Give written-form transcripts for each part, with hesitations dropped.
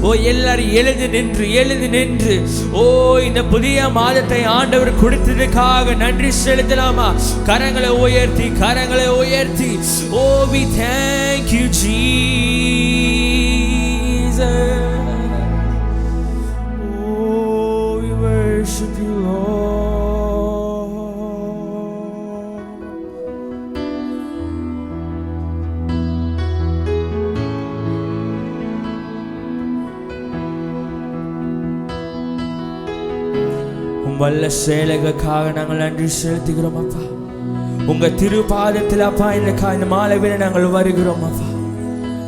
ஓ எல்லாரும் எழுந்து நின்று ஓ இந்த புதிய மாதத்தை ஆண்டவர் கொடுத்ததுக்காக நன்றி செலுத்தலாமா? கரங்களை உயர்த்தி ஓ we thank you Jesus. Oh we worship you Lord. வல்ல செயலுக்காக நாங்கள் நன்றி செலுத்துகிறோம் அப்பா. உங்க திருப்பாதத்தில் அப்பா இந்த மாலை வேளை நாங்கள் வருகிறோம் அப்பா.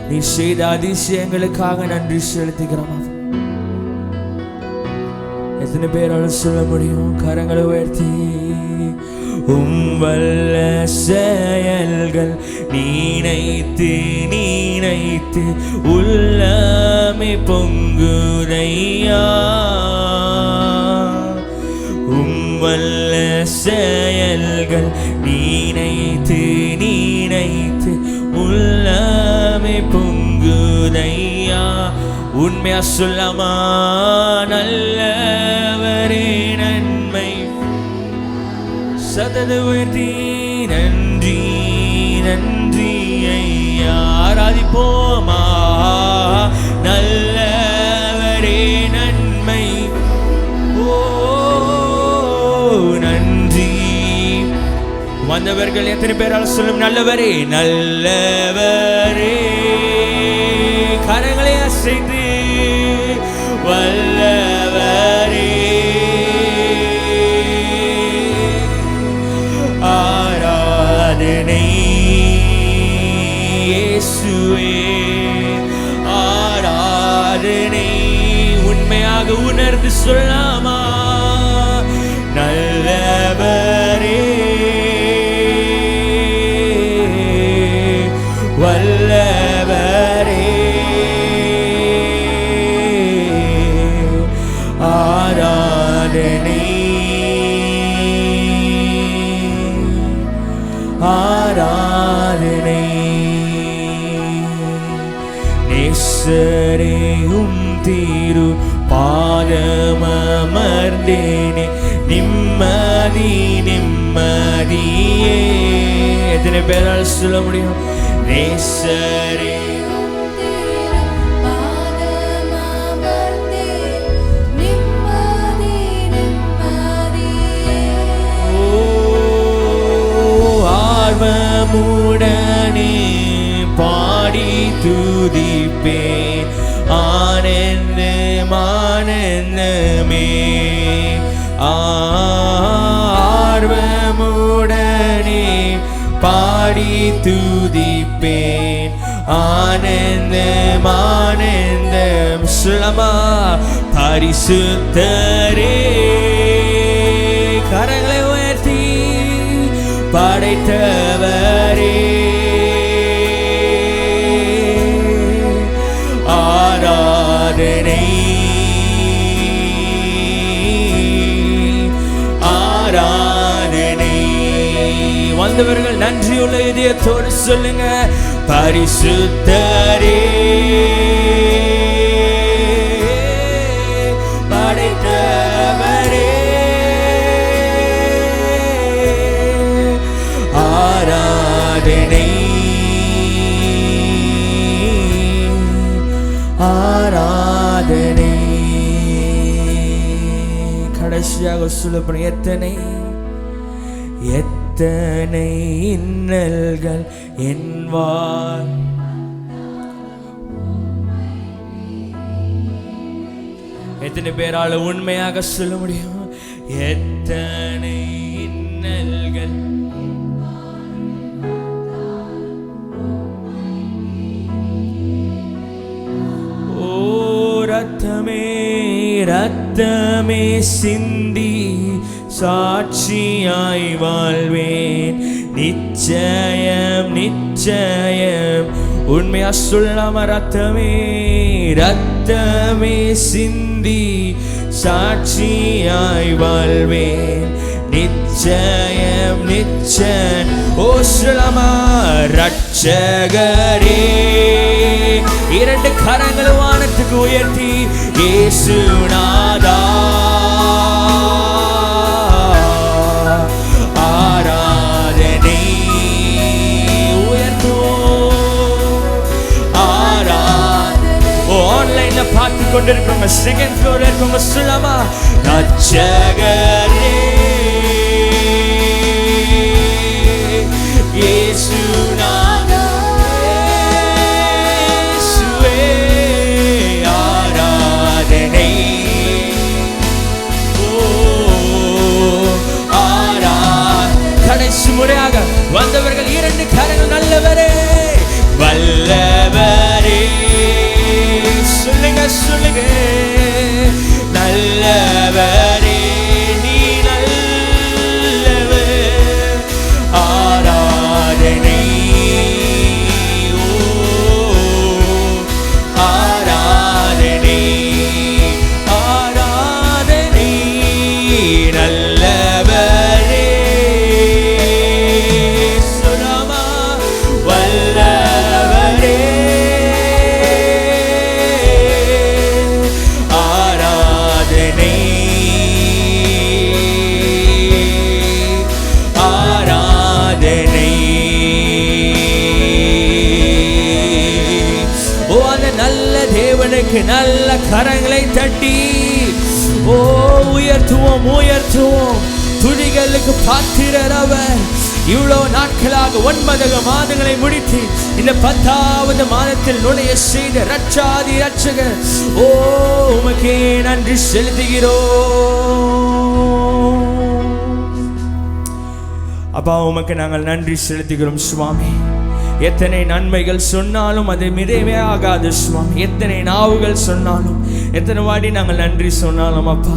நீ செய்த அதிசயங்களுக்காக நன்றி செலுத்துகிறோம் அப்பா. எத்தனை பேரால சொல்ல முடியும்? கரங்களை உயர்த்தி வல்ல செயல்கள் நீனைத்து உள்ளமே பொங்குதையா. வல்ல செயல்கள் நீனைத்து உள்ளமே பொங்குதையா. உண்மையா சொல்லாமா? நல்லவரே நன்மை சதத உயர்த்தி நன்றி ஐயா. ஆராதிப்போமா? நல்லவரே நன்மை நன்றி. வந்தவர்கள் எத்தனை பேரால் சொல்லும் நல்லவரே கரங்களை அசைத்து வல்லவரே ஆராதனை இயேசுவே ஆராதனை. உண்மையாக உணர்ந்து சொல்லாமா? நல்லவரே வல்லவரே ஆராதனை நேசரேயும் தீரு பாதமர்ந்தேனே நிம்மதியே. எத்தனை பேரால் சொல்ல முடியும்? நேசரே ஆர்வமுடனே பாடி துதிப்பேன் ஆனந்தமே. ஆர்வமுடனே பாடி துதிப்பேன் ஆனந்தம். சொல்லமா? பரிசுத்தரே கரங்களை உயர்த்தி படைத்தவரே ஆராதனை வந்தவர்கள் நன்றியுள்ள இதயத்தோடு சொல்லுங்க. பரிசுத்தரே படைத்தவரே ஆராதனை கடைசியாக சொல்லப்படும் எத்தனை இன்னல்கள் என்வார். எத்தனை பேரால உண்மையாக சொல்ல முடியும்? எத்தனை இன்னல்கள் ஓ ரத்தமே சிந்தி சாட்சியாய் வாழ்வேன் நிச்சயம். உண்மையா சொல்லாம? ரத்தமே சிந்தி சாட்சியாய் வாழ்வேன் நிச்சயம் நிச்சயம். ஓ சொல்லமா ரட்சகரே. இரண்டு கரங்கள் வானத்துக்கு உயர்த்தி இயேசுநாதா ஆராதனை உயர்த்துவோம். ஆராதனை. ஆன்லைன்ல பார்த்து கொண்டிருக்கவங்க, செகண்ட் ஃப்ளோர்ல இருக்கவங்க சொல்லமா ரட்சகரே இயேசுநாதா இயேசுவே ஆராதனை. ஓ கடைசி முறையாக வந்தவர்கள் இரண்டு கரங்கள் நல்லவரே வல்லவரே சொல்லுங்க சொல்லுங்க நல்லவரே நீ நல்லவர். ஆராதனை ஓ ஆராதனை ஆராதனை நல்லவரே சுரமா வல்லவரே ஆராதனை ஆராதனை. ஓ அந்த நல்ல தேவனுக்கு நல்ல கரங்களை தட்டி ஓ உயர்த்துவோம் உயர்த்துவோம். துதிகளுக்கு பாத்திரர் அவர். இவ்வளவு நாட்களாக 9 மாதங்களை முடித்து இந்த 10வது மாதத்தில் நுழைய செய்த ரட்சாதி ரட்சகர் ஓ உமக்கே நன்றி செலுத்துகிறோம். அப்பா உமக்கு நாங்கள் நன்றி செலுத்துகிறோம் சுவாமி. எத்தனை நன்மைகள் சொன்னாலும் அது மிதமே ஆகாது சுவாமி. எத்தனை நாவுகள் சொன்னாலும் எத்தனை வாடி நாங்கள் நன்றி சொன்னாலும் அப்பா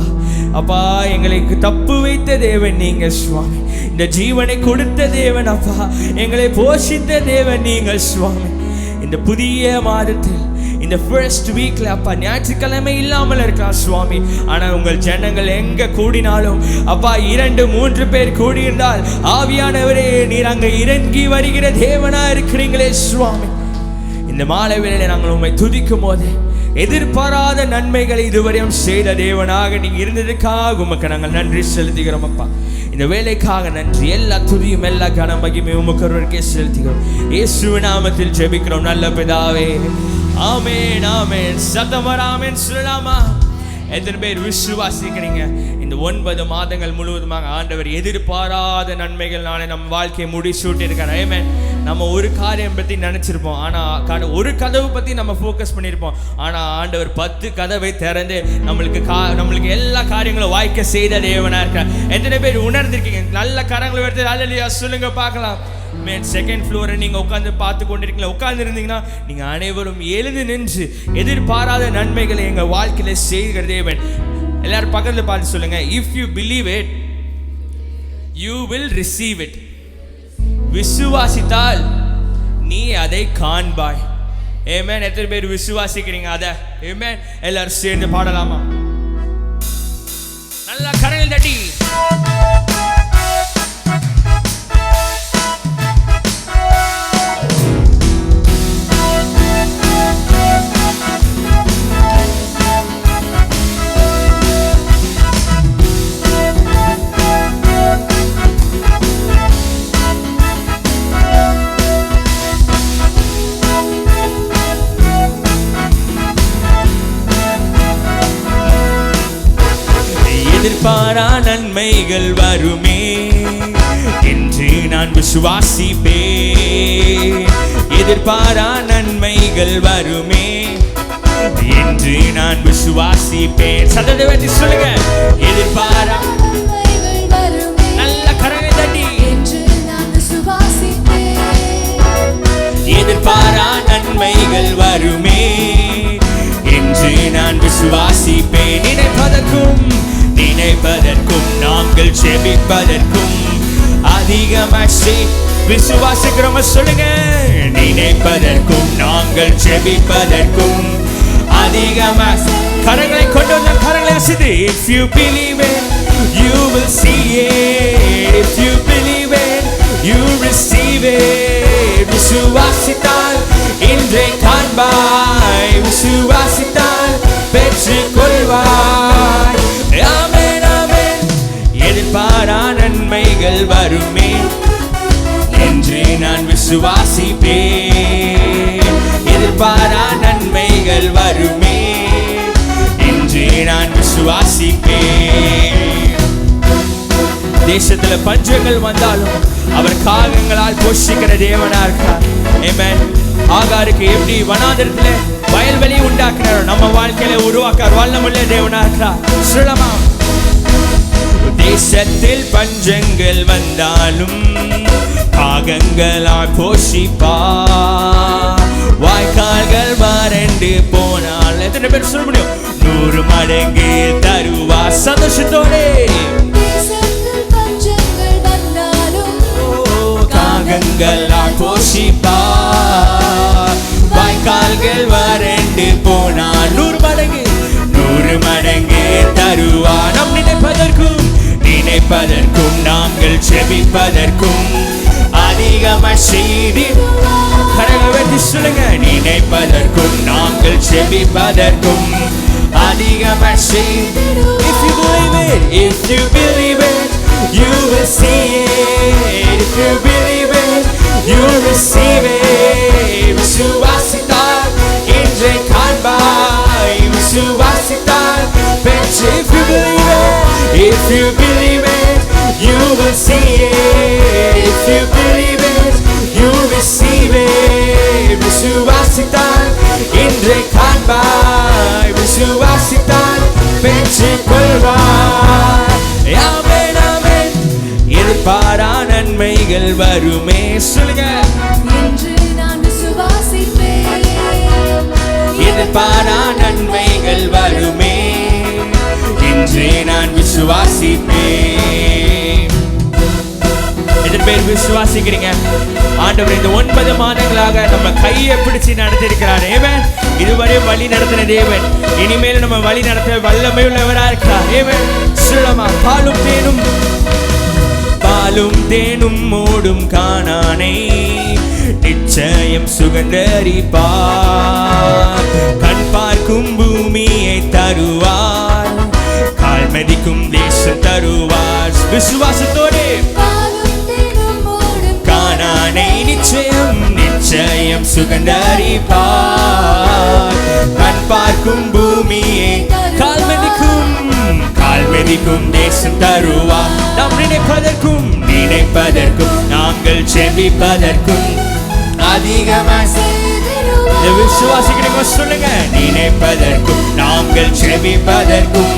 அப்பா எங்களுக்கு தப்பு வைத்த தேவன் நீங்க சுவாமி. இந்த ஜீவனை கொடுத்த தேவன் அப்பா. எங்களை போஷித்த தேவன் நீங்கள் சுவாமி. இந்த புதிய மாதத்தில் இந்த ஃபர்ஸ்ட் வீக்ல அப்பா ஞாயிற்றுக்கிழமை இல்லாமல் இருக்கலாம் சுவாமி. ஆனால் உங்கள் ஜனங்கள் எங்க கூடினாலும் அப்பா 2-3 பேர் கூடியிருந்தால் ஆவியானவரே நீர் அங்கே இறங்கி வருகிற தேவனா இருக்கிறீங்களே சுவாமி. இந்த மாலை வேளையில நாங்கள் உம்மை துதிக்கும் போது எதிர்பாராத நன்மைகளை இதுவரையும் செய்த தேவனாக நீங்க இருந்ததுக்காக உமக்கு நாங்கள் நன்றி செலுத்துகிறோம் அப்பா. இந்த வேலைக்காக நன்றி. எல்லா துதியும் எல்லா கன மகிமையும் உமக்கு ஒருவருக்கே செலுத்துகிறோம். இயேசுவின் நாமத்தில் ஜெபிக்கிறோம் நல்ல பிதாவே. ஆமென் ஆமென். சத்தமர் ஆமென் சொல்லலாமா? எத்தனை பேர் விசுவாசிக்கிறீங்க இந்த 9 மாதங்கள் முழுவதுமாக ஆண்டவர் எதிர்பாராத நன்மைகள்னால நம்ம வாழ்க்கையை முடிசூட்டி இருக்காரு. ஆமென். நம்ம ஒரு காரியம் பற்றி நினச்சிருப்போம், ஆனால் ஒரு கதவு பற்றி நம்ம ஃபோக்கஸ் பண்ணியிருப்போம். ஆனால் ஆண்டவர் 10 கதவை திறந்து நம்மளுக்கு எல்லா காரியங்களும் வாய்க்க செய்த தேவனாக இருக்கார். எத்தனை பேர் உணர்ந்திருக்கீங்க? நல்ல கரங்களை எடுத்து அல்லேலூயா சொல்லுங்க பார்க்கலாம். செகண்ட் ஃப்ளோரை நீங்கள் உட்காந்து பார்த்து கொண்டிருக்கீங்களா? உட்கார்ந்து இருந்தீங்கன்னா நீங்கள் அனைவரும் எழுந்து நின்று எதிர்பாராத நன்மைகளை எங்கள் வாழ்க்கையில செய்கிற தேவன். எல்லாரும் பக்கத்தில் பார்த்து சொல்லுங்க, if you believe it you will receive it. விசுவாசித்தால் நீ அதை காண்பாய். ஆமென். எத்தனை பேர் விசுவாசிக்கிறீங்க அதை? ஆமென். எல்லாரும் சேர்ந்து பாடலாமா? நல்லா கரங்கள் தட்டி எதிர்பாரா நன்மைகள் வருமே என்று நான் விசுவாசிப்பேன். எதிர்பாரா நன்மைகள் வருமே என்று நான் விசுவாசிப்பேன். சத்தத்தை வெட்டி சொல்லுங்க. எதிர்பாரா நன்மைகள் வருமே. நல்ல கரங்களை தட்டி என்று நான் விசுவாசிப்பேன். எதிர்பாரா நன்மைகள் வருமே என்று நான் விசுவாசிப்பேன். நினைப்பதற்கும் நாங்கள் ஜெபிப்பதற்கும் அதிகமாய் விசுவாசிக்கிறோம் சொல்லுங்க. நினைப்பதற்கும் நாங்கள் ஜெபிப்பதற்கும் அதிகமாய் கரங்களை கொண்டு வந்த கரங்களை அசைத்து. If you believe it you will see it. If you believe it, you receive it. விசுவாசித்தால் இன்றே காண்பாய், விசுவாசித்தால் பெற்றுக் கொள்வாய். ஆமென் ஆமென். எதிர்பாரா நன்மைகள் வருமே என்று நான் விசுவாசிப்பேன். எதிர்பாரா நன்மைகள் வருமே என்று நான் விசுவாசிப்பேன். தேசத்துல பஞ்சங்கள் வந்தாலும் அவர் காகங்களால் போஷிக்கிற தேவனா இருக்கார். ஆமென். ஆகாருக்கு எப்படி வனாந்தரத்துல வயல்வெளி உண்டாக்குறாரோ நம்ம வாழ்க்கையில உருவாக்க வல்லமுள்ள தேவனா இருக்கிறார். சொல்லமா, தேசத்தில் பஞ்சங்கள் வந்தாலும் காகங்களால் போஷிப்பார். வாய்க்கால்கள் வறண்டு போனால் எத்தனை பேர் சொல்ல முடியும்? 100 மடங்கு தருவார். சந்தோஷத்தோடு காகங்களால் போஷிப்பார். வாய்க்கால்கள் வறண்டு போனால் 100 மடங்கு தருவார். நம் நினைப்பதற்கும் நாங்கள் செபிப்பதற்கும் அதிகமாய் செய்திடுவார். கரங்களை வெட்டி சொல்லுங்க. நினைப்பதற்கும் நாங்கள் செபிப்பதற்கும் அதிகமாய் செய்திடுவார். If you believe it, if you believe it, you will see it. If you believe it, you will receive it. விசுவாசித்தால் இன்றே காண்பாய், விசுவாசித்தால் பெற்று. If you believe it, if you believe it, you will see it. If you believe it, you receive it. விசுவாசித்தால் இன்றே காண்பாய், விசுவாசித்தால் பெற்றுக் கொள்வாய். ஆமென் ஆமென். எதிர்பாரா நன்மைகள் வருமே. சொல்லுங்க. என்று நான் விசுவாசிப்பேன். எதிர்பாரா நன்மைகள் வருமே என்று நான் விசுவாசிப்பேன். எத்தனை பேர் விசுவாசிக்கிறீங்க? ஆண்டவர் இந்த 9 மாதங்களாக நம்ம கையை பிடிச்சு நடத்திருக்கிறார். ஆமென். இதுவரை வழி நடத்தின தேவன் இனிமேல் நம்ம வழி நடத்த வல்லமை உள்ளவரா இருக்கிறார். ஆமென். சொல்லமா, பாலும் தேனும் மூடும் கானானை நிச்சயம் சுகந்தரிப்பார். கண் பார்க்கும் பூமியை தருவார், கால் மிதிக்கும் தேசம் தருவார். விசுவாசத்தோடு கானானை நிச்சயம் சுகந்தரிப்பார். கண் பார்க்கும் பூமியை கால் மிதிக்கும் தேசம் தருவார். நாம் நினைப்பதற்கும் நாங்கள் செபிப்பதற்கும் அதிகமாய் விசுவாசிக்கிறீங்க. சொல்லுங்க. நினைப்பதற்கும் நாங்கள் செபிப்பதற்கும்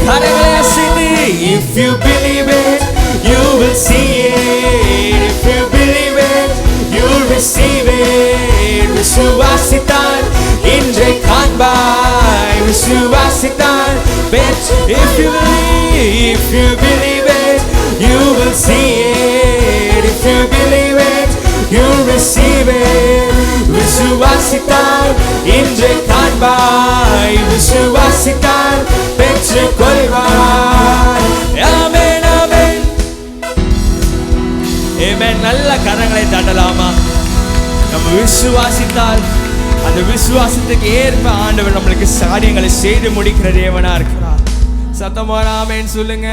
கரங்களை அசைத்து. If you believe it, you will see it. If you believe it, you will receive it. விசுவாசித்தால் இன்றே காண்பாய், விசுவாசித்தால் பெற்று. If you believe it, you will see it. If you believe it, you will receive it. விசுவாசித்தால் இன்றே காண்பாய், விசுவாசித்தால் பெற்றுக் கொள்வாய். ஆமென் ஆமென். ஆமென். நல்ல கரங்களை தட்டலாமா? நம்ம விசுவாசித்தால் அந்த விசுவாசத்துக்கு ஏற்ப ஆண்டவர் நம்மளுக்கு காரியங்களை செய்து முடிக்கிற தேவனா இருக்கிறார். சத்தமா ஆமென் சொல்லுங்க.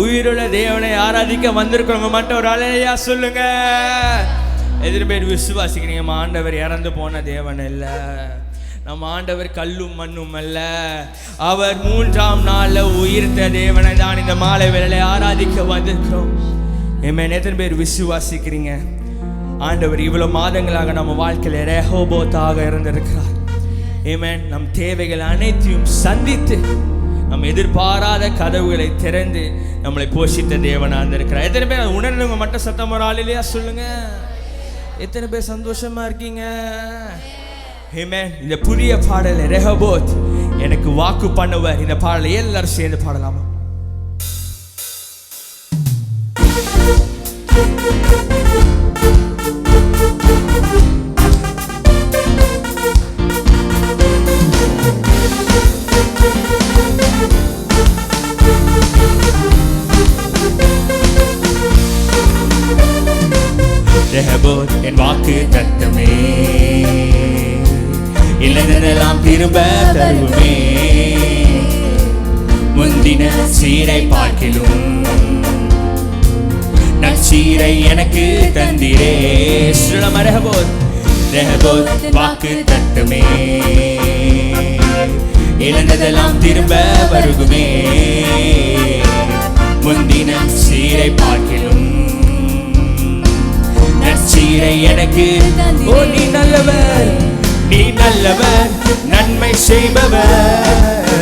உயிருள்ள தேவனை ஆராதிக்க வந்திருக்கிறவங்க மட்டும் ஒரு அலையா சொல்லுங்க. எத்தனை பேர் விசுவாசிக்கிறீங்க? நம்ம ஆண்டவர் இறந்து போன தேவன் இல்ல, நம்ம ஆண்டவர் கல்லும் மண்ணும் அல்ல, அவர் 3ஆம் நாள்ல உயிர்த்த தேவனை தான் இந்த மாலை வேளையில ஆராதிக்க வந்திருக்கிறோம். எத்தனை பேர் விசுவாசிக்கிறீங்க? ஆண்டவர் இவ்வளவு மாதங்களாக நம்ம வாழ்க்கையில ரெஹோபோத்தாக இருந்திருக்கிறார். ஆமென். நம் தேவைகள் அனைத்தையும் சந்தித்து நம் எதிர்பாராத கதவுகளை திறந்து நம்மளை போஷித்த தேவனா இருந்திருக்கிறார். எத்தனை பேர் உணர்ந்தவங்க மட்டும் சத்தம் ஒரு ஆளிலையா சொல்லுங்க. எத்தனை பேர் சந்தோஷமா இருக்கீங்க? ஆமென். இந்த புதிய பாடல் ரெஹோபோத் எனக்கு வாக்கு பண்ணுவர். இந்த பாடலை எல்லாரும் சேர்ந்து பாடலாமா? இழந்ததெல்லாம் திரும்ப தருவே. முந்தின சீரை பார்க்கிலும் நற்சீரை எனக்கு தந்திரே. ஸ்ரீலம ரெஹபோத் ரெஹபோத் வாக்கு தட்டுமே. இழந்ததெல்லாம் திரும்ப வருகுமே. முந்தின சீரை பார்க்கிலும் நற்சீரை எனக்கு. ஓ நீ நல்லவர், நீ நல்லவர், நன்மை செய்பவர்,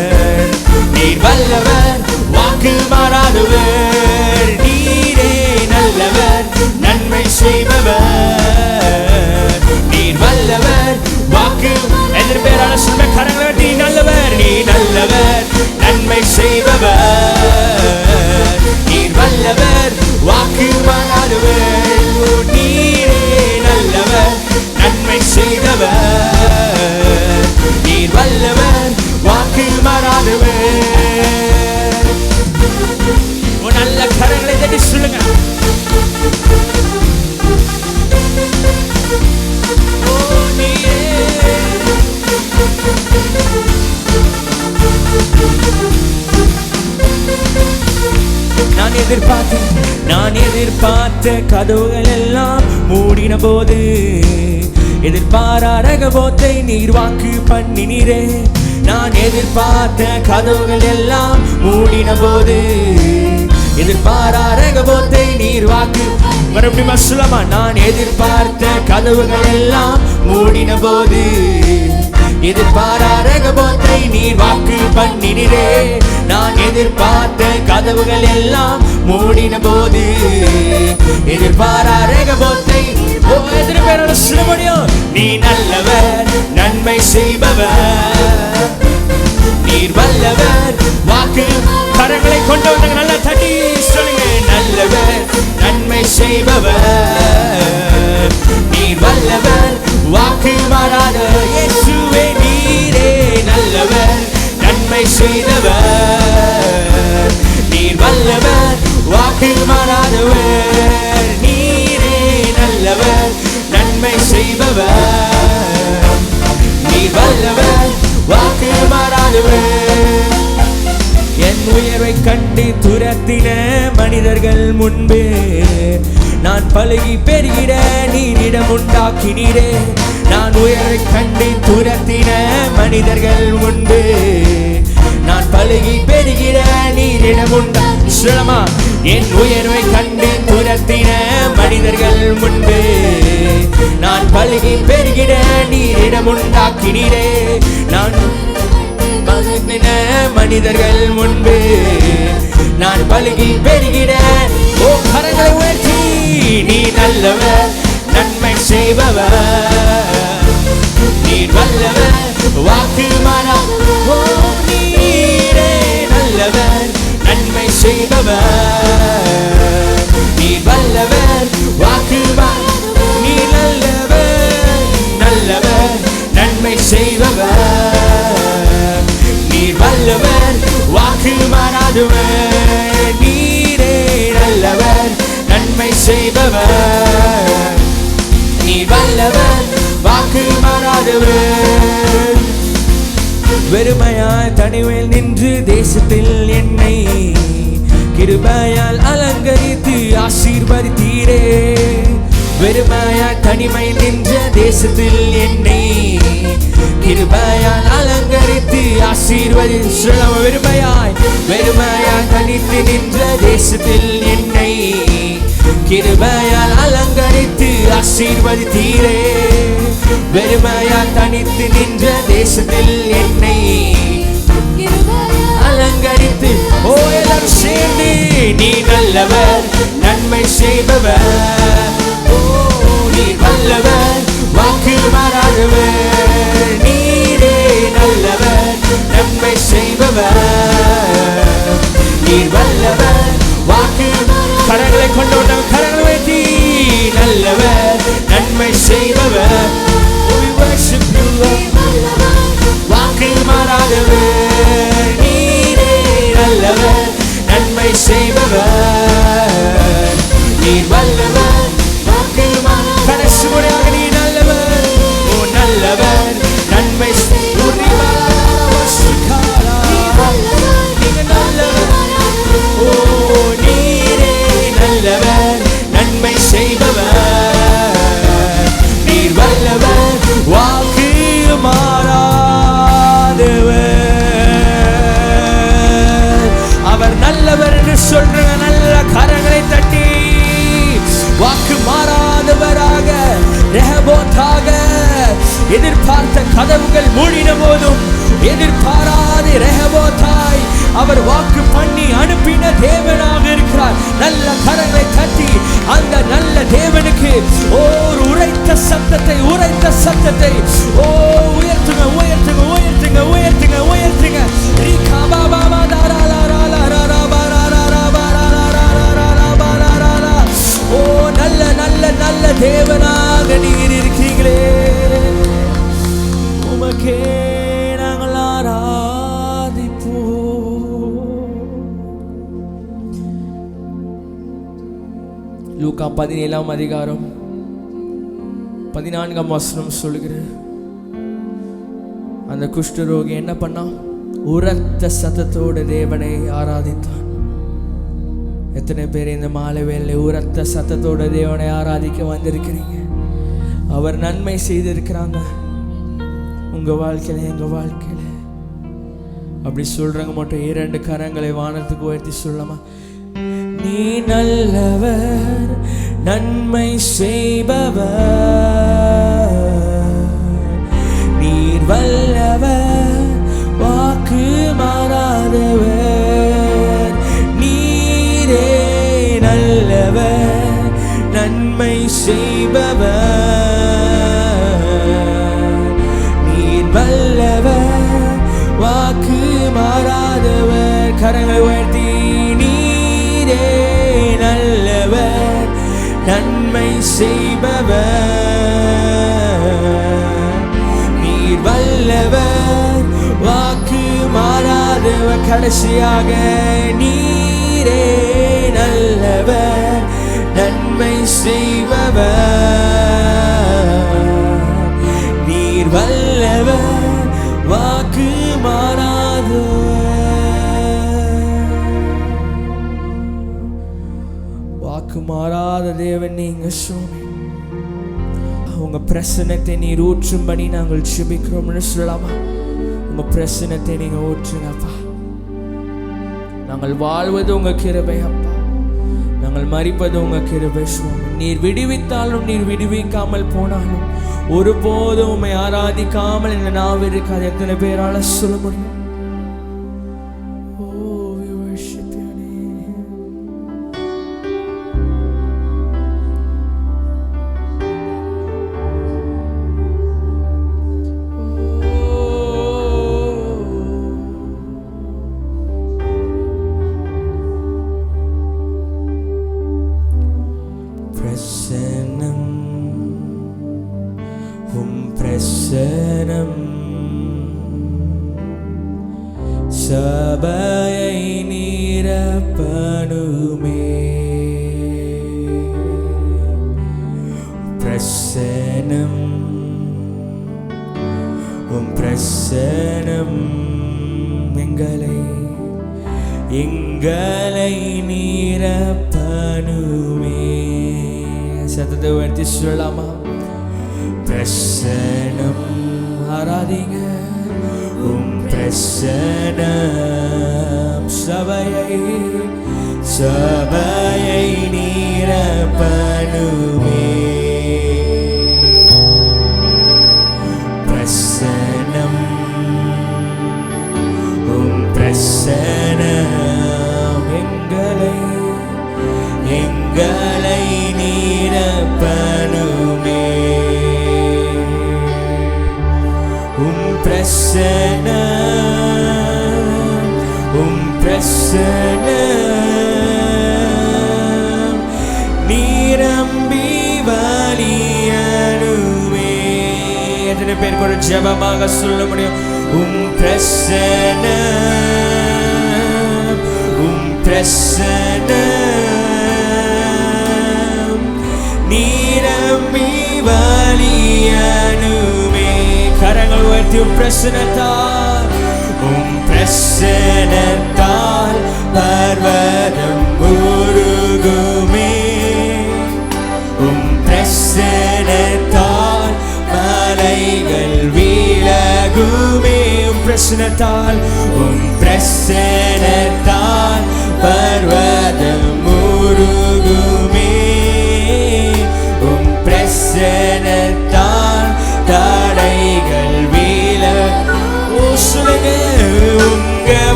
நீர் வல்லவர், வாக்கு மாறாதவர். நீரே நல்லவர், நன்மை செய்பவர், நீர் வல்லவர், வாக்கு. எதிர் பேரான சொல்ல கரங்களை நீ நல்லவர், நீ நல்லவர், நன்மை செய்பவர், நீர் வல்லவர், வாக்கு மாறாதவர். நீரே நல்லவர், நன்மை செய்தவர், நீர் வல்லவர், வாக்கு மாறாதவர். நல்ல கரங்களை தட்டி சொல்லுங்க. நான் எதிர்பார்த்த கதவுகள் எல்லாம் மூடின போது, எதிர்பாராத போத்தை நீர் வாக்கு பண்ணினீரே. நான் எதிர்பார்த்த கதவுகள் எல்லாம் மூடின போது, எதிர்பாராத போத்தை நீர் வாக்கு. மறுபடியும் சொல்லமா, நான் எதிர்பார்த்த கதவுகள் எல்லாம் மூடின போது, எதிர்பாராத போத்தை நீர் வாக்கு பண்ணினீரே. நான் எதிர்பார்த்த கதவுகள் எல்லாம் மூடின போது, எதிர்பாராத போத்தை. எதிர்பாராத சொல்ல முடியும். நீ நல்லவர், நன்மை செய்பவர், நீர் வல்லவர், வாக்கு. கரங்களை கொண்டு வந்தாங்க, நல்லா தட்டி சொல்லுங்க. நல்லவர், நன்மை செய்பவர், நீர் வல்லவர், வாக்கு மாறாத. இயேசுவே நீரே நல்லவர், நன்மை செய்தவர், நீர் வல்லவர், வாக்கு மாறாதவர். நீரே நல்லவர், நன்மை செய்பவர், நீர் வல்லவர், வாக்கு மாறாதவர். என் உயர்வை கண்டு துரத்தின மனிதர்கள் முன்பே நான் பழகி பெருகிட நீரிடம் உண்டாக்கினீரே. நான் உயர்வை கண்டு துரத்தின மனிதர்கள் முன்பே நான் பழகி பெருகிட நீரிடம் உண்டாக்கி. சொல்லமா, என் உயர்வை கண்டு துரத்தின மனிதர்கள் முன்பே நான் பழகி பெருகிட நீரிடம் உண்டாக்கினீரே. நான் மனிதர்கள் முன்பே நான் பழகி பெருகிட. ஓ கரங்களை உயர்த்தி. நீ நல்லவர், நன்மை செய்பவர், நீர் வல்லவர், வாக்கு மாறா. ஓ நீரே நல்லவர், நன்மை செய்பவர், நீர் வல்லவர், வாக்கு மாறா. நீ நல்லவர், நல்லவர், நன்மை செய்பவர், நீர் வல்லவர், வாக்கு மாறாதவர். நீரே நல்லவர், நன்மை செய்பவர், நீர் வல்லவர், வாக்கு மாறாதவர். வெறுமையாய் தனிமையில் நின்று தேசத்தில் என்னை கிருபையால் அலங்கரித்து ஆசீர்வதித்தீரே. வெறுமையாய் தனிமையில் நின்ற தேசத்தில் என்னை கிருபையால் அலங்கரித்து ஆசீர்வதி. வெறுமையாய் தனித்து நின்ற தேசத்தில் என்னை கிருபையால் அலங்கரித்து ஆசீர்வதித்தீரே. வெறுமையாய் தனித்து நின்ற தேசத்தில் என்னை அலங்கரித்து. ஓ எல்லாரும் சேர்ந்து. நீ நல்லவர், நன்மை செய்பவர், ஓ நீர் வல்லவர், வாக்கு மாறாதவர். நீரே நல்லவர், நன்மை செய்பவர், நீர் வல்லவர், வாக்கு. கரங்களை கொண்டு வந்தவர் கரங்களை வைத்தி. நல்லவர், நன்மை செய்பவர், வாக்கு மாறாதவர். நீரே நல்லவர், நன்மை செய்பவர், நீர் வல்லவர், வாக்கு மாறாதவர். கடைசி முறையாக நீ நல்லவர், ஓ நல்லவர், சொல்ற நல்ல கரங்களை தட்டி வாக்கு மாறாதவராக ரெஹோபோத்தாக எதிர்பார்த்த கதவுகள் மூடின போதும் எதிர்பாராத ரெஹோபோத்தாய் அவர் வாக்கு பண்ணி அனுப்பின தேவனாக இருக்கிறார். நல்ல கரங்களை தட்டி அந்த நல்ல தேவனுக்கு ஓர் உரைத்த சத்தத்தை ஓ உயர்த்துங்க உயர்த்துங்க உயர்த்துங்க உயர்த்துங்க உயர்த்துங்க. ஓ நல்ல நல்ல நல்ல தேவனாக நீர் இருக்கிறீங்களே, உமக்கே நாங்கள் ஆராதிப்போம். லூக்கா 17ஆம் அதிகாரம் 14ஆம் வசனம் சொல்லுகிற அந்த குஷ்டரோகி என்ன பண்ணான்? உரத்த சத்தத்தோடு தேவனை ஆராதித்தான். எத்தனை பேர் இந்த மாலை வேளையிலே உரத்த சத்தத்தோட தேவனை ஆராதிக்க வந்திருக்கிறீங்க? அவர் நன்மை செய்திருக்கிறாங்க உங்க வாழ்க்கையில, எங்க வாழ்க்கையில. அப்படி சொல்றவங்க மட்டும் 2 கரங்களை வானத்துக்கு உயர்த்தி சொல்லமா? நீ நல்லவர், நன்மை செய்பவர், நீர் வல்லவர், வாக்கு மாறாதவர், நீரே நல்லவர், நன்மை செய்பவர், நீர் வல்லவர், வாக்கு மாறாதவர். கரங்களை உயர்த்தி நீரே நல்லவர், நன்மை செய்பவர், நீர் வல்லவர், வாக்கு மாறாதவர். கடைசியாக நீரே நல்லவர், நன்மை செய்பவர், நீர் வல்லவர், வாக்கு மாறாதவர். வாக்கு மாறாத தேவன் நீங்க சுவாமி. உங்க பிரசன்னத்தை நீர் ஊற்றும்படி நாங்கள் ஜெபிக்கிறோம்னு சொல்லலாமா? உங்க பிரசன்னத்தை நீங்க ஊற்றுங்கப்பா. நாங்கள் வாழ்வது உங்க கிருபை அப்பா, நாங்கள் மரிப்பது உங்க கிருபை சுவாமி. நீர் விடுவித்தாலும் நீர் விடுவிக்காமல் போனாலும் ஒருபோதும் உம்மை ஆராதிக்காமல் இந்த நாவு இருக்காது. எத்தனை பேரால சொல்ல முடியும்? பிரசனம் சபையை நிரப்பணுமே, பிரசனம் உம் பிரசனம் எங்களை நிரப்பணுமே. சத்தத்தை உயர்த்தி சொல்லலாமா? பிரசனம் ஆராதிங்க. உம் பிரசனம் சபையை நிரப்பணுமே. பிரசனம் உம் பிரசனம் எங்களை நிரப்பணுமே. பிரசனம் நீரம்பி வலியணுமே. எத்தனை பேர் கூட ஜெபமாக சொல்ல முடியும்? உம் பிரசனம் நீரம்பி வலியணுமே. கரங்கள் உயர்த்தி உம் பிரசனத்தால் பர்வதம் உருகுமே. உம் பிரசனத்தால் மலைகள் விலகுமே. உம் பிரசனத்தால் பர்வதம்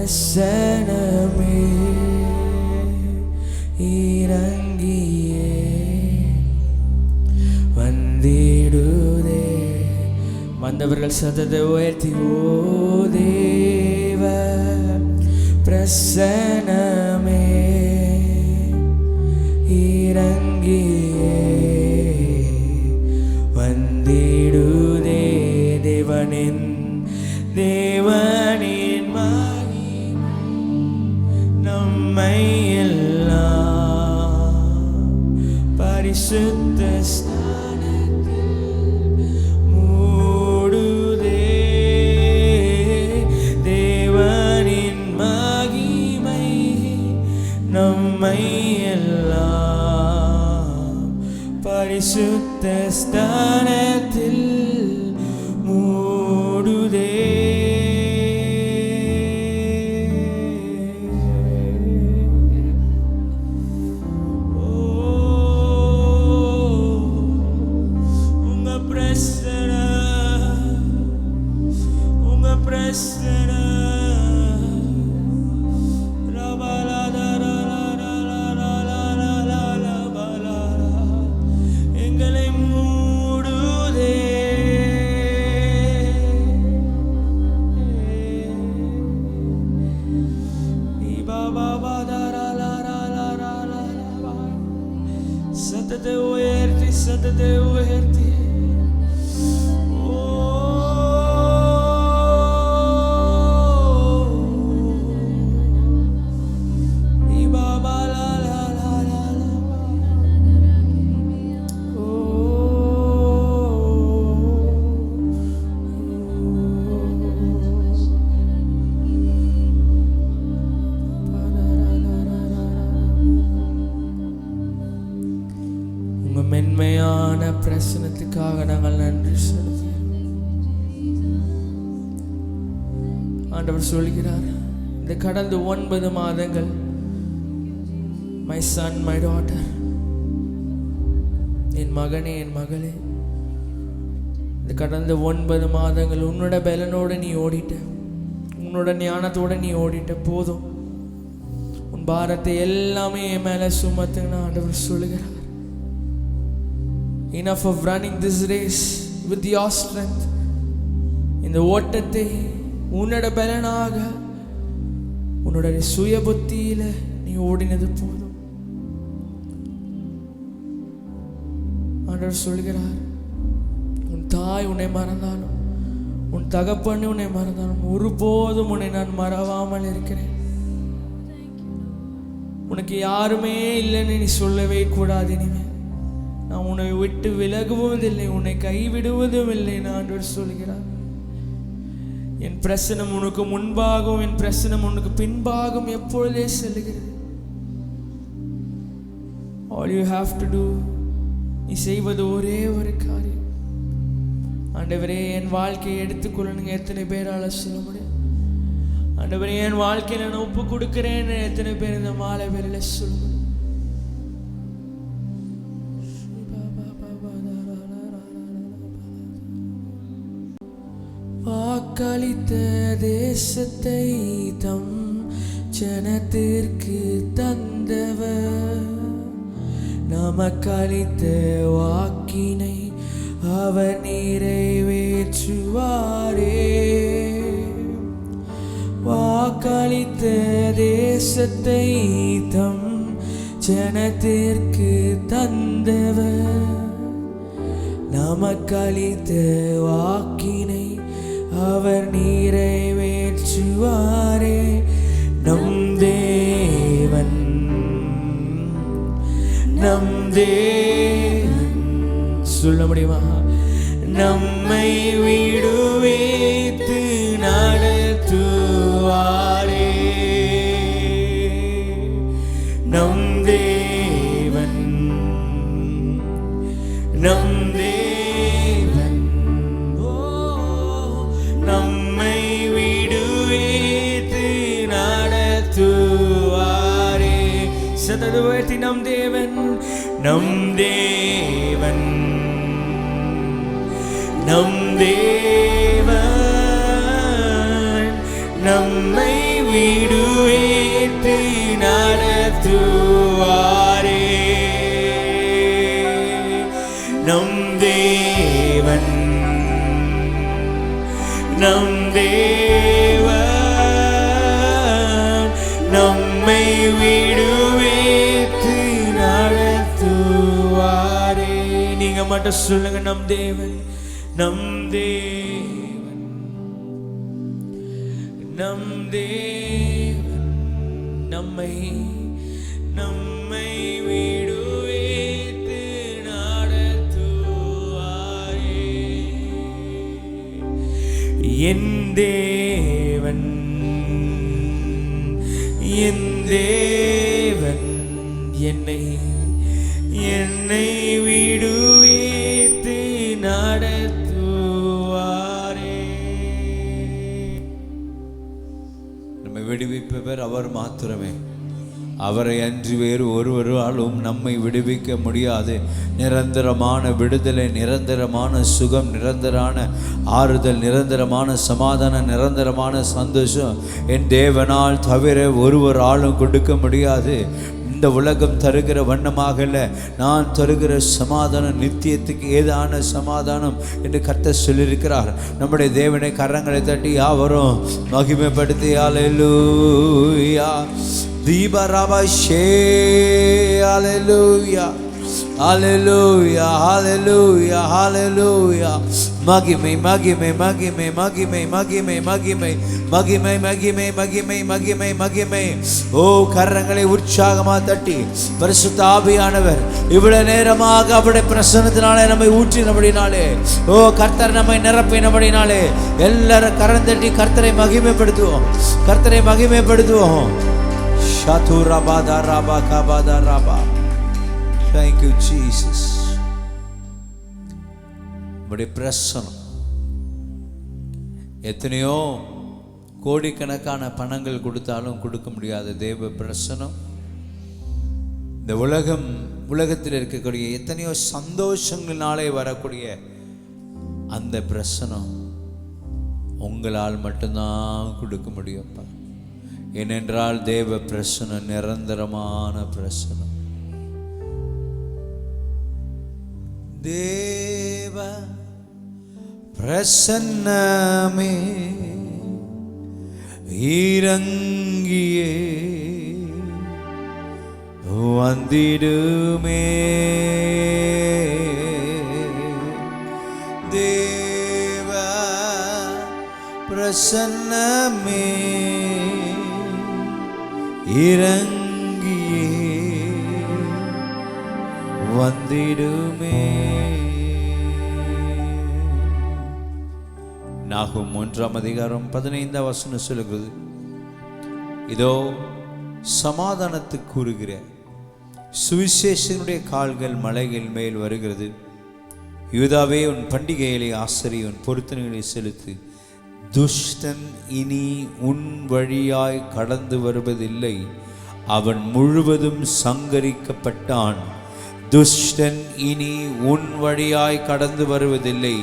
பிரசனமே இறங்கியே வந்திடுதே. வந்தவர்கள் சத்தத்தை உயர்த்தி ஓ தேவ பிரசனமே இறங்கியே வந்திடுதே. தேவனின் மகிமை நம்மை எல்லாம் பரிசுத்த ஸ்தானத்தில் மூடுதே. தேவனின் மகிமை நம்மை எல்லாம் பரிசுத்த ஸ்தானத்தில் மூடுதே. எங்களை மூடுதே. சத்தத்தை உயர்த்தி சத்தத்தை உயர்த்தி மென்மையான பிரசனத்துக்காக நாங்கள் நன்றி செலுத்துகிறோம். ஆண்டவர் சொல்கிறார், இந்த கடந்த 9 மாதங்கள் மை சன் மை டாட்டர், என் மகனே என் மகளே, இந்த கடந்த 9 மாதங்கள் உன்னோட பலனோட நீ ஓடிட்ட, உன்னோட ஞானத்தோட நீ ஓடிட்ட. போதும், உன் பாரத்தை எல்லாமே என் மேல சுமத்துன்னு ஆண்டவர் சொல்லுகிறார். Enough of running this race with your strength. இந்த ஓட்டத்தை உன்னோட பலனாக உன்னோட சுய புத்தியில நீ ஓடினது போதும். ஆண்டவர் சொல்கிறார், உன் தாய் உன்னை மறந்தாலும் உன் தகப்பன் உன்னை மறந்தாலும் ஒருபோதும் உன்னை நான் மறவாமல் இருக்கிறேன். உனக்கு யாருமே இல்லைன்னு நீ சொல்லவே கூடாது. இனிமே நான் உன்னை விட்டு விலகுவதும் இல்லை, உன்னை கைவிடுவதும் இல்லை. ஆண்டவர் சொல்கிறார், என் பிரசனம் உனக்கு முன்பாகவும் என் பிரசனம் உனக்கு பின்பாகவும் எப்பொழுதே செல்லுகிறது. All you have to do, நீ செய்வது ஒரே ஒரு காரியம். ஆண்டவரே, என் வாழ்க்கையை எடுத்துக்கொள்ளணுங்க எத்தனை பேரால சொல்ல முடியும்? ஆண்டவரே, என் வாழ்க்கையை நான் ஒப்பு கொடுக்கிறேன்னு எத்தனை பேர் இந்த மாலை வேளையில சொல்ல முடியும்? வாக்களித்த தேசத்தை தம் ஜனத்திற்கு தந்தவர், நமக்களித்த வாக்கினை அவர் நிறைவேற்றுவாரே. வாக்களித்த தேசத்தை தம் ஜனத்திற்கு தந்தவர், நமக்களித்த வாக்கினை அவர் நிறைவேற்றுவாரே. நம் தேவன் சொல்ல முடியுமா? நம்மை விடுவித்து நடத்துவாரே. நம் தேவன் நம்மை விடுவித்து நடத்துவாரே. சத்தத்தை உயர்த்தி நம் தேவன் நம்மை விடுவித்து நடத்துவாரே. நம் தேவன் நம் தேவன் நம்மை விடுவித்து நடத்துவாரே. நீங்க மட்டும் சொல்லுங்க, நம் தேவன் நம் தேவன் நம் தேவன் நம்மை நம்மை விடுவித்து நடத்துவாரே. என் தேவன் என் தேவன் என்னை என்னை விடுவித்து நடத்துவாரே. நம்மை விடுவிப்பவர் அவர் மாத்திரமே. அவரை அன்றி வேறு ஒருவராலும் நம்மை விடுவிக்க முடியாது. நிரந்தரமான விடுதலை, நிரந்தரமான சுகம், நிரந்தரமான ஆறுதல், நிரந்தரமான சமாதானம், நிரந்தரமான சந்தோஷம் என் தேவனால் தவிர ஒருவராலும் கொடுக்க முடியாது. இந்த உலகம் தருகிற வண்ணமாக இல்லை, நான் தருகிற சமாதானம் நித்தியத்துக்கு ஏதான சமாதானம் என்று கர்த்தர் சொல்லியிருக்கிறார். நம்முடைய தேவனை கரங்களை தட்டி யாவரும் மகிமைப்படுத்தி அல்லேலூயா தீபராபஷே அல்லேலூயா அல்லேலூயா அல்லேலூயா அல்லேலூயா. மகிமை மகிமை மகிமை மகிமை மகிமை மகிமை மகிமை மகிமை மகிமை மகிமை மகிமை. ஓ, கரங்களை உற்சாகமா தட்டி பரிசுத்த ஆவியானவர் இவ்வளவு நேரமாக அவருடைய பிரசன்னத்தினாலே நம்மை ஊற்றினபடினாலே, ஓ கர்த்தர் நம்மை நிரப்பினபடினாலே எல்லாரும் கரம் தட்டி கர்த்தரை மகிமைப்படுத்துவோம், கர்த்தரை மகிமைப்படுத்துவோம். Shadu Rabada Rafah கபாதா Rafah. Thank you Jesus. உம்முடைய பிரசன்னம் எத்தனையோ கோடிக்கணக்கான பணங்கள் கொடுத்தாலும் கொடுக்க முடியாத தேவ பிரசன்னம். இந்த உலகத்தில் இருக்கக்கூடிய எத்தனையோ சந்தோஷங்களினாலே வரக்கூடிய அந்த பிரசன்னம் உங்களால் மட்டும்தான் கொடுக்க முடியும்ப்பா. ஏனென்றால் தேவ பிரசன்னம் நிரந்தரமான பிரசன்னம். தேவ பிரசன்னமே இறங்கியே வந்திடுமே. தேவ பிரசன்னமே இறங்கியே வந்திடுமே. நாகும் 1:15 சொல்லுகிறது, இதோ சமாதானத்துக்கு கூறுகிற சுவிசேஷனுடைய கால்கள் மலைகள் மேல் வருகிறது. யூதாவே, உன் பண்டிகைகளை ஆசரி, உன் பொருத்தனைகளை செலுத்து. துஷ்டன் இனி உன் வழியாய் கடந்து வருவதில்லை, அவன் முழுவதும் சங்கரிக்கப்பட்டான். துஷ்டன் இனி உன் வழியாய் கடந்து வருவதில்லை,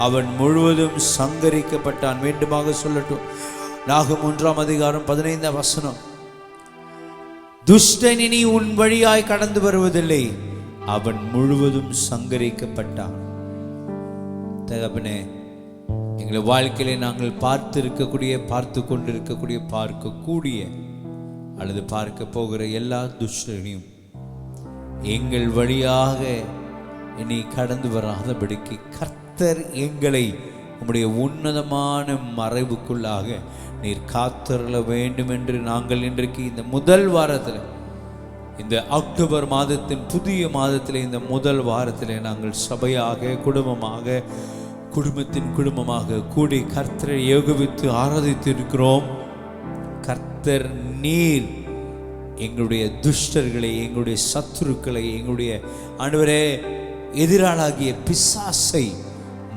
அவன் முழுவதும் சங்கரிக்கப்பட்டான். மீண்டுமாக சொல்லட்டும், நாகும் 1:15. துஷ்டன் இனி உன் வழியாய் கடந்து வருவதில்லை, அவன் முழுவதும் சங்கரிக்கப்பட்டான். தகப்பனே, எங்கள் வாழ்க்கையிலே நாங்கள் பார்த்து கொண்டிருக்கக்கூடிய பார்க்கக்கூடிய அல்லது பார்க்க போகிற எல்லா துஷ்டனையும் எங்கள் வழியாக இனி கடந்து வராதபடிக்கு கர்த்தர் எங்களை உம்முடைய உன்னதமான மறைவுக்குள்ளாக நீர் காத்தருள வேண்டும் என்று நாங்கள் இன்றைக்கு இந்த முதல் வாரத்தில், இந்த அக்டோபர் மாதத்தின் புதிய மாதத்தில், இந்த முதல் வாரத்தில் நாங்கள் சபையாக குடும்பமாக கூடி கர்த்தரை ஏகோபித்து ஆராதித்து இருக்கிறோம். கர்த்தர் நீர் எங்களுடைய துஷ்டர்களை, எங்களுடைய சத்துருக்களை, எங்களுடைய ஆண்டவரே எதிராளாகிய பிசாசை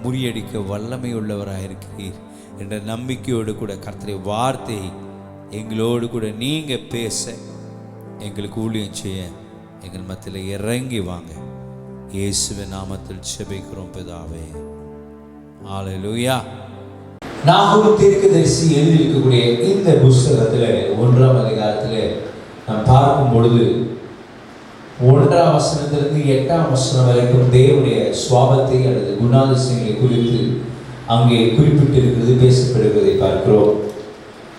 முறியடிக்க வல்லமை உள்ளவராயிருக்கிறீர் என்ற நம்பிக்கையோடு கூட கர்த்தரை வார்த்தை எங்களோடு கூட நீங்க பேச, எங்களுக்கு ஊழியம் செய்ய எங்கள் மத்தியில் இறங்கி வாங்க. இயேசுவின் நாமத்தில் ஜெபிக்கிறோம் பிதாவே. ஹல்லேலூயா. நாகூம் தீர்க்கதரிசி எழுதியிருக்கக்கூடிய இந்த புஸ்தகத்தில் 1ஆம் அதிகாரத்தில் நாம் பார்க்கும் பொழுது 1ஆம் வசனத்திலிருந்து 8ஆம் வசனம் வரைக்கும் தேவனுடைய சுவாபத்தை அல்லது குணாதிசயங்களை குறித்து அங்கே குறிப்பிட்டிருக்கிறது, பேசப்படுவதை பார்க்கிறோம்.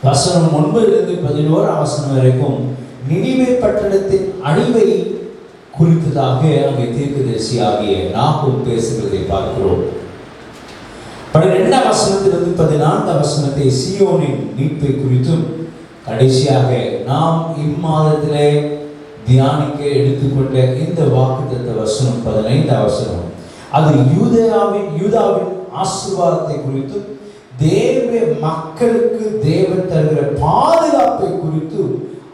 வசனம் 9லிருந்து 11ஆம் வசனம் வரைக்கும் நினிவே பட்டணத்தின் அழிவை குறித்ததாக அங்கே தீர்க்கதரிசி ஆகிய நாகூம் பேசுகிறதை பார்க்கிறோம். 12ஆம் வசனத்திலிருந்து 14ஆம் வசனத்தை சீயோனின் மீட்பை குறித்தும், கடைசியாக நாம் இம்மாதத்திலே தியானிக்க எடுத்துக்கொண்ட இந்த வாக்குத்தத்த வசனம் 15ஆம் வசனம் அது யூதாவின் ஆசீர்வாதத்தை குறித்தும் தேவ மக்களுக்கு தேவன் தருகிற பாதுகாப்பை குறித்து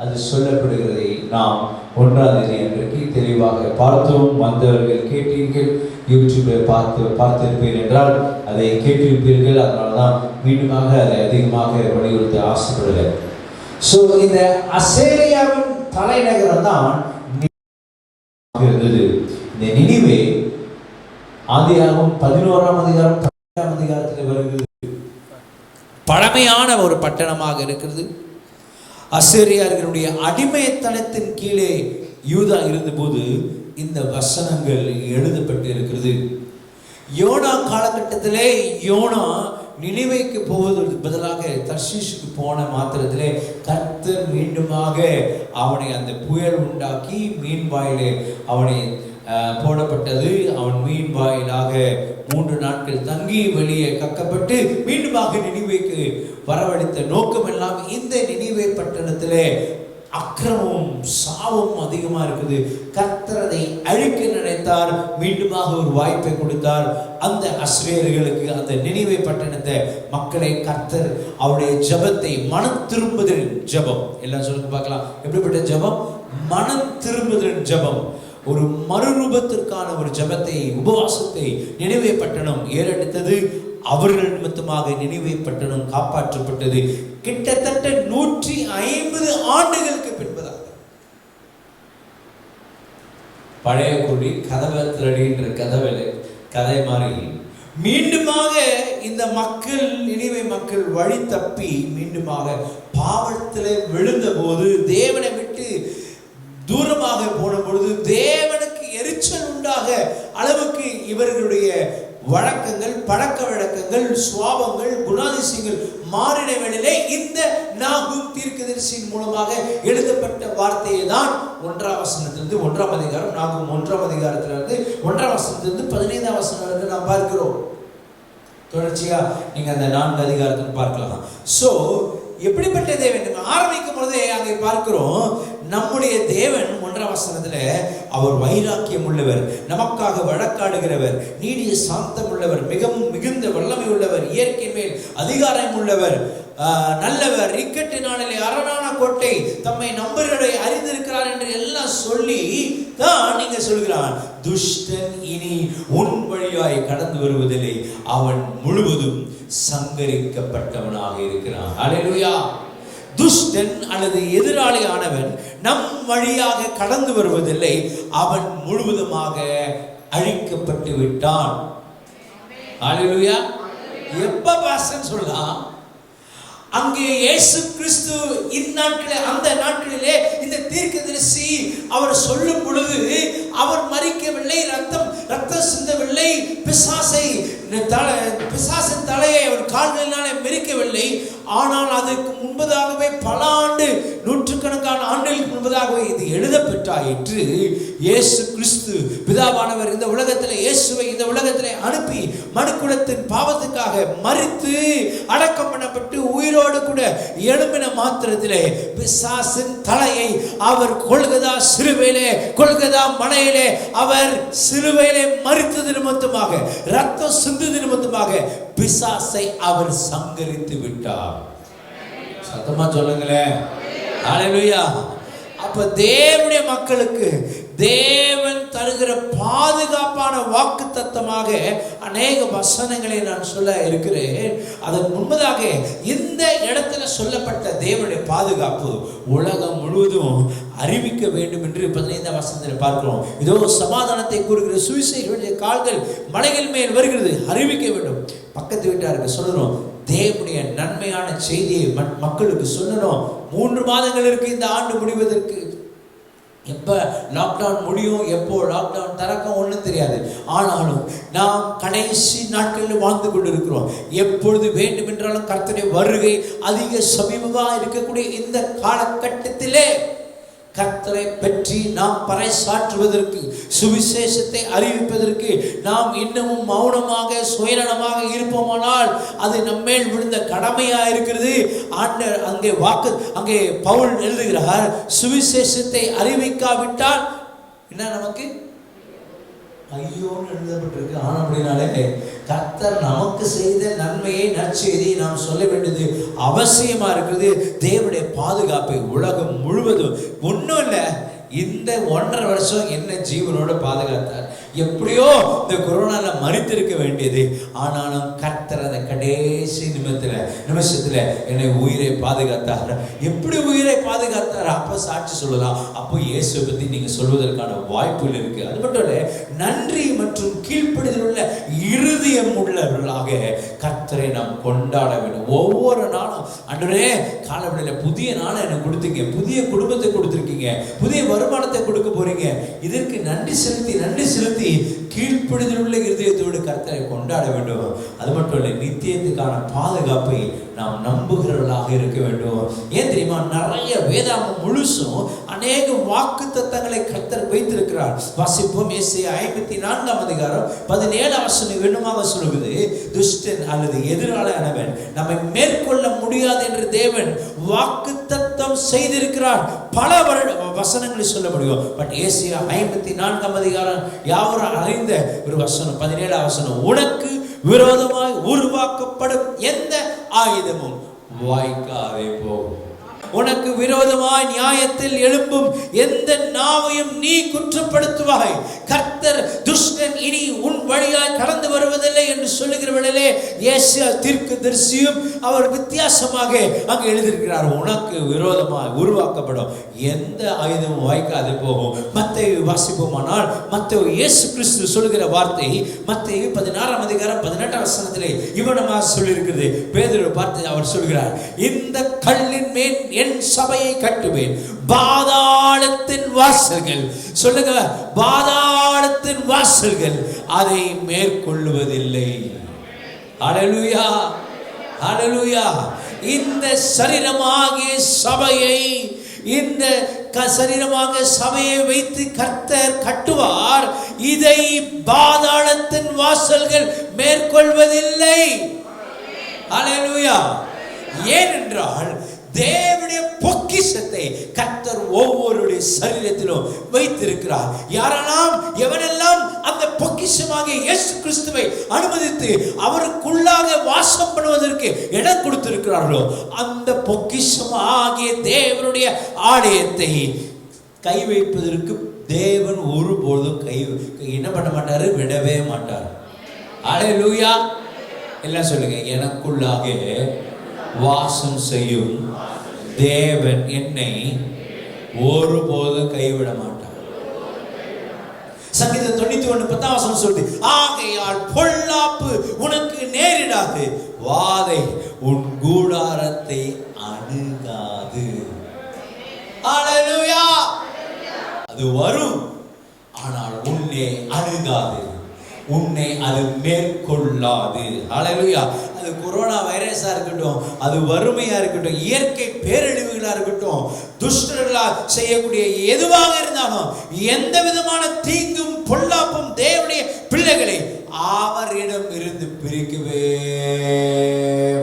அது சொல்லப்படுகிறதை நாம் 1ஆம் தேதி அன்றைக்கு தெளிவாக பார்த்தோம். வந்தவர்கள் கேட்டீர்கள், யூடியூபில் பார்த்திருப்பீர்கள் என்றால் அதை கேட்டிருப்பீர்கள். அதனால தான் மீண்டுமாக அதை அதிகமாக வலியுறுத்த ஆசைப்படலை. ஸோ இந்த அசேரியாவின் தலைநகரம் தான் இருந்தது. இந்த நினிவே ஆதியாகமம் 11ஆம் அதிகாரம் 12ஆம் அதிகாரத்தில் வருகிறது. பழமையான ஒரு பட்டணமாக இருக்கிறது. அசேரியார்களுடைய அடிமைத்தனத்தின் கீழே யூதா இருந்தபோது இந்த வசனங்கள் எழுதப்பட்டு இருக்கிறது. யோனா காலகட்டத்திலே யோனா நினிவேக்கு போவதற்கு பதிலாக தர்ஷீஷுக்கு போன மாத்திரத்திலே கர்த்தர் மீண்டுமாக அவனை அந்த புயல் உண்டாக்கி மீன் வாயிலே அவனை போடப்பட்டது. அவன் மீன் வாயிலாக 3 நாட்கள் தங்கி வெளியே கக்கப்பட்டு மீண்டுமாக நினிவேக்கு வரவழைத்த நோக்கமெல்லாம் இந்த நினிவே பட்டணத்திலே அக்கிரமும் சாவும் அதிகமாக இருக்குது. கர்த்தர் அதை அழிக்க நினைத்தார். மீண்டுமாக ஒரு வாய்ப்பை கொடுத்தார் அந்த அஸ்வேர்களுக்கு. அந்த நினிவே பட்டணத்தை மக்களை கர்த்தர் அவருடைய ஜபத்தை மனம் திரும்புதலின் ஜபம், எல்லாம் சொல்லுங்க பார்க்கலாம், எப்படிப்பட்ட ஜபம்? மனம் திரும்புதலின் ஜபம், ஒரு மறுரூபத்திற்கான ஒரு ஜபத்தை, உபவாசத்தை நினிவே பட்டணம் ஏறெடுத்தது. அவர்கள் நிமித்தமாக நினிவே பட்டணம் காப்பாற்றப்பட்டது. கிட்டத்தட்ட 150 ஆண்டுகளுக்கு பின்பதாக பழைய குடி கதவை திரடின்ற கதை மாறி மீண்டுமாக இந்த மக்கள், நினிவே மக்கள் வழி தப்பி மீண்டுமாக பாவத்திலே விழுந்த போது, தேவனை விட்டு தூரமாக போன பொழுது தேவனுக்கு எரிச்சல் உண்டாக அளவுக்கு இவர்களுடைய வழக்கங்கள், பழக்க வழக்கங்கள், சுவாபங்கள், குணாதிசயங்கள் மாறின வேளையிலே இந்த நாகூம் தீர்க்கதரிசியின் மூலமாக எழுதப்பட்ட வார்த்தையை தான் 1ஆம் வசனத்திலிருந்து 1ஆம் அதிகாரம், நாகூம் 1ஆம் அதிகாரத்திலிருந்து 1ஆம் வசனத்திலிருந்து 15ஆம் வசனம் வரை நாம் பார்க்கிறோம். தொடர்ச்சியா நீங்க அந்த 4 அதிகாரத்தில் பார்க்கலாம். சோ எப்படிப்பட்ட தேவன் ஆரம்பிக்கும் பொழுதே அங்கே பார்க்கிறோம். நம்முடைய தேவன் 1ஆம் வசனத்துல அவர் வைராக்கியம் உள்ளவர், நமக்காக வழக்காடுகிறவர், நீடிய சாந்தம் உள்ளவர், மிகவும் மிகுந்த வல்லமை உள்ளவர், இயற்கை மேல் அதிகாரம் உள்ளவர், நல்லவர், இக்கட்டு நாளிலே அரணான கோட்டை, தம்மை நம்பர்களை அறிந்திருக்கிறார் என்று எல்லாம் சொல்லி தான் நீங்க சொல்கிறான். துஷ்டன் இனி உன் வழியாய் கடந்து வருவதில்லை, அவன் முழுவதும் சங்கரிக்கப்பட்டவனாக இருக்கிறான். அல்லேலூயா. துஷ்டன் அல்லது எதிராளியானவன் நம் வழியாக கடந்து வருவதில்லை, அவன் முழுவதுமாக அழிக்கப்பட்டு விட்டான். அல்லேலூயா. எப்ப பாஸ்டர் சொல்லலாம்? அங்கே இயேசு கிறிஸ்து இந்நாட்களே, அந்த நாட்களிலே இந்த தீர்க்கதரிசி அவர் சொல்லும் பொழுது அவர் மரிக்கவில்லை, ரத்தம் சிந்தவில்லை, பிசாசின் தலையை அவர் கால்களினாலே மெரிக்கவில்லை. ஆனால் அதற்கு முன்பதாகவே பல ஆண்டு, நூற்றுக்கணக்கான ஆண்டுகளுக்கு முன்பதாகவே இது எழுதப்பெற்றாயிற்று. இயேசு கிறிஸ்து பிதாவானவர் இந்த உலகத்திலே, இயேசுவை இந்த உலகத்திலே அனுப்பி மனுக்குலத்தின் பாவத்துக்காக மரித்து அடக்கம் பண்ணப்பட்டு உயிரோடு கூட எழும்பின மாத்திரத்திலே பிசாசின் தலையை அவர் கொல்கதா சிலுவையிலே, கொல்கதா மலையிலே அவர் சிலுவையிலே மரித்தது நிமித்தமாக, ரத்தம் சிந்துது நிமித்தமாக பிசாசை அவர் சங்கரித்து விட்டார். சத்தமா சொல்லுங்களேன். ஹல்லேலூயா. அப்ப தேவனுடைய மக்களுக்கு தேவன் தருகிற பாதுகாப்பான வாக்கு தத்தமாக அநேக வசனங்களை நான் சொல்ல இருக்கிறேன். அதற்கு முன்பதாக இந்த இடத்துல சொல்லப்பட்ட தேவனுடைய பாதுகாப்பு உலகம் முழுவதும் அறிவிக்க வேண்டும் என்று 15ஆம் வசனத்தில் பார்க்கிறோம். இதோ சமாதானத்தை கூறுகிற சுவிசேஷனுடைய கால்கள் மலைகள் மேல் வருகிறது, அறிவிக்க வேண்டும். பக்கத்து வீட்டாருக்கு சொல்றோம், தேவனுடைய நன்மையான செய்தியை மக்களுக்கு சொல்லணும். 3 மாதங்கள் இருக்கு இந்த ஆண்டு முடிவதற்கு. எப்போ லாக்டவுன் முடியும், எப்போ லாக்டவுன் திறக்கும் ஒன்றும் தெரியாது. ஆனாலும் நாம் கடைசி நாட்களில் வாழ்ந்து கொண்டிருக்கிறோம். எப்பொழுது வேண்டுமென்றாலும் கர்த்தருடைய வருகை அதிக சமீபமாக இருக்கக்கூடிய இந்த காலகட்டத்திலே கர்த்தரை பற்றி நாம் பறைசாற்றுவதற்கு, சுவிசேஷத்தை அறிவிப்பதற்கு நாம் இன்னமும் மௌனமாக சுயநலமாக இருப்போமானால் அது நம்மேல் விழுந்த கடமையா இருக்கிறது. ஆண்டவர் அங்கே பவுல் எழுதுகிறார், சுவிசேஷத்தை அறிவிக்காவிட்டால் என்ன நமக்கு ஐயோன்னு எழுதப்பட்டிருக்கு. ஆனால் அப்படின்னாலே கர்த்தர் நமக்கு செய்த நன்மையை, நற்செய்தியை நாம் சொல்ல வேண்டியது அவசியமா இருக்கிறது. தேவனுடைய பாதுகாப்பை உலகம் முழுவதும் ஒன்றும் இல்லை, இந்த 1.5 வருஷம் என்ன ஜீவனோட பாதுகாத்தார். எப்படியோ இந்த கொரோனால மறித்திருக்க வேண்டியது, ஆனாலும் கர்த்தர் அந்த கடைசி நிமிஷத்துல என்னை உயிரை பாதுகாத்தார். எப்படி உயிரை பாதுகாத்தார்? அப்ப சாட்சி சொல்லலாம். அப்போ இயேசுவை பத்தி நீங்க சொல்வதற்கான வாய்ப்புகள் இருக்கு. அது மட்டும் இல்ல, நன்றி மற்றும் கீழ்ப்படிதல் உள்ள இருதயம் உள்ளவர்களாக கர்த்தரை நாம் கொண்டாட வேண்டும். ஒவ்வொரு நாளும் ஆண்டவரே காலவெளியில புதிய நாளை எனக்கு கொடுத்தீங்க, புதிய குடும்பத்தை கொடுத்திருக்கீங்க, புதிய வருமானத்தை கொடுக்க போறீங்க. இதற்கு நன்றி செலுத்தி கீழ்ப்படிதல் உள்ள இருதயத்தோடு கர்த்தரை கொண்டாட வேண்டும். அது மட்டும் இல்லை, நித்தியத்துக்கான பாதுகாப்பை நாம் நம்புகிறவர்களாக இருக்க வேண்டும். ஏன் தெரியுமா? நிறைய வேதாகம் முழுசும் அநேக வாக்கு தத்தங்களை கர்த்தர் வைத்திருக்கிறார். வாசிப்போம். ஏசாயா 54 அதிகாரம் 17 வசனம் வேண்டுமாக சொல்லுகிறது, துஷ்டன் அல்லது எதிராளவன் நம்மை மேற்கொள்ள முடியாது என்று தேவன் வாக்கு தத்தம் செய்திருக்கிறார். பல வசனங்களை சொல்ல முடியும். பட் ஏசாயா 54 அதிகாரம் யாவரும் அறிந்த ஒரு வசனம், 17 வசனம், உனக்கு விரோதமாய் உருவாக்கப்படும் எந்த ஆயுதமும் வாய்க்காதே போகும். உனக்கு விரோதமாய் நியாயத்தில் எழும்பும் எந்த நாவையும் நீ குற்றப்படுத்துவாய். கர்த்தர் துஷ்டன் இனி உன் வழியாய் கடந்து வருவதில்லை என்று சொல்லுகிறவர்களே, ஏசாயா தீர்க்கதரிசியும் அவர் வித்தியாசமாக அங்கு எழுதியிருக்கிறார். உனக்கு விரோதமாய் உருவாக்கப்படும் எந்த ஆயுதமும் வாய்க்காது போகும். மத்தேயு வாசிப்போமானால், மத்தேயு இயேசு கிறிஸ்து சொல்லுகிற வார்த்தை மத்தேயு 16 அதிகாரம் 18 வசனத்திலே இவனமாக சொல்லியிருக்கிறது. பேதுரு பார்த்து அவர் சொல்கிறார், இந்த கல்லின் மேல் என் சபையை கட்டுவேன், பாதாளத்தின் வாசல்கள், சொல்லுங்க, பாதாளத்தின் வாசல்கள் அதை மேற்கொள்ளுவதில்லை. ஹல்லேலூயா, ஹல்லேலூயா. இந்த சரீரமாகிய சபையை, இந்த சரீரமாக சபையை வைத்து கர்த்தர் கட்டுவார். இதை பாதாளத்தின் வாசல்கள் மேற்கொள்வதில்லை. ஹல்லேலூயா. ஏனென்றால் தேவனுடைய பொக்கிஷத்தை கர்த்தர் ஒவ்வொருடைய சரீரத்திலும் வைத்திருக்கிறார். யாரெல்லாம் எவனெல்லாம் அந்த பொக்கிஷமாக இயேசு கிறிஸ்துவை அனுமதித்து அவருக்குள்ளாக வாசம் பண்ணுவதற்கு இடம் கொடுத்திருக்கிறார்களோ, அந்த பொக்கிஷமாகிய தேவனுடைய ஆலயத்தை கை வைப்பதற்கு தேவன் ஒருபோதும் என்ன பண்ண மாட்டாரு, விடவே மாட்டார். ஹல்லேலூயா. எல்லாம் சொல்லுங்க, எனக்குள்ளாக வாசம் செய்யும் தேவன் என்னை ஒருபோதும் கைவிட மாட்டார். சங்கீதம் 91:10 சொல்லுது, ஆகையால் பொல்லாப்பு உனக்கு நேரிடாது, வாதை உன் கூடாரத்தை அணுகாது. ஹல்லேலூயா. அது வரும், ஆனால் உன்னை அணுகாது, உன்னை அது மேற்கொள்ளாது. ஹல்லேலூயா. அது கொரோனா வைரஸா இருக்கட்டும், அது வறுமையா இருக்கட்டும், இயற்கை பேரழிவுகளா இருக்கட்டும், துஷ்டர்களா செய்யக்கூடிய எதுவாக இருந்தாலும் எந்த விதமான தீங்கும் பொல்லாப்பும் தேவனுடைய பிள்ளைகளை அவரிடம் இருந்து பிரிக்கவே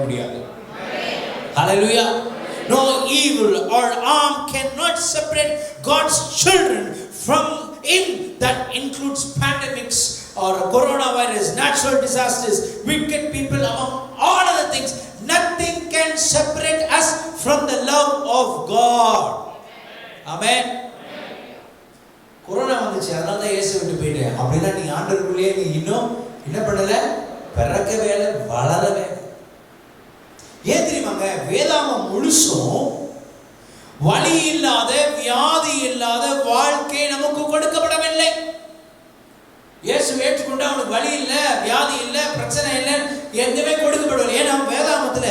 முடியாது. ஹல்லேலூயா. No evil or harm cannot separate God's children from him. That includes pandemics or coronavirus, natural disasters, wicked people, among all other things. Nothing can separate us from the love of God. Amen. Corona வந்துச்சு, அதனால தான் இயேசு விட்டு போயிட்டேன் அப்படின்னா நீ ஆண்டவருக்குள்ளேயே நீ இன்னும் என்ன பண்ணல, பிறக்கவே இல்லை, வளரவே. ஏன் தெரியுமாங்க? வேதாகம் முழுசும் வலி இல்லாத, வியாதி இல்லாத வாழ்க்கை நமக்கு கொடுக்கப்படவில்லை. இயேசு ஏற்றுக்கொண்டு அவனுக்கு வலி இல்லை, வியாதி இல்லை, பிரச்சனை இல்லை, எதுவுமே கொடுக்கப்படவில்லை. ஏன்னா வேதாகமத்துல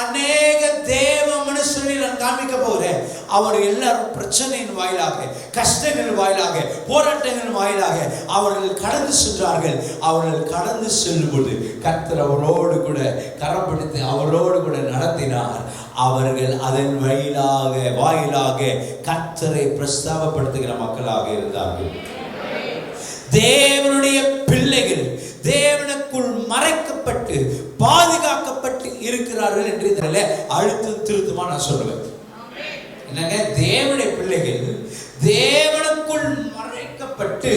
அநேக தேவ மனுஷர்களை நான் காண்பிக்க போகிறேன். அவர்கள் எல்லாரும் பிரச்சனையின் வாயிலாக, கஷ்டங்கள் வாயிலாக, போராட்டங்கள் வாயிலாக அவர்கள் கடந்து சென்றார்கள். அவர்கள் கடந்து செல்லும்போது கர்த்தர் அவரோடு கூட கரம் பிடித்து அவரோடு கூட நடத்தினார். அவர்கள் அதன் வாயிலாக கர்த்தரை பிரஸ்தாபப்படுத்துகிற மக்களாக இருந்தார்கள். தேவனுடைய பிள்ளைகள் தேவனுக்குள் மறைக்கப்பட்டு பாதுகாக்கப்பட்டு இருக்கிறார்கள் என்று இதனால அழுத்தம் திருத்தமா நான் சொல்லுவேன். என்னங்க, தேவனுடைய பிள்ளைகள் தேவனுக்குள் மறைக்கப்பட்டு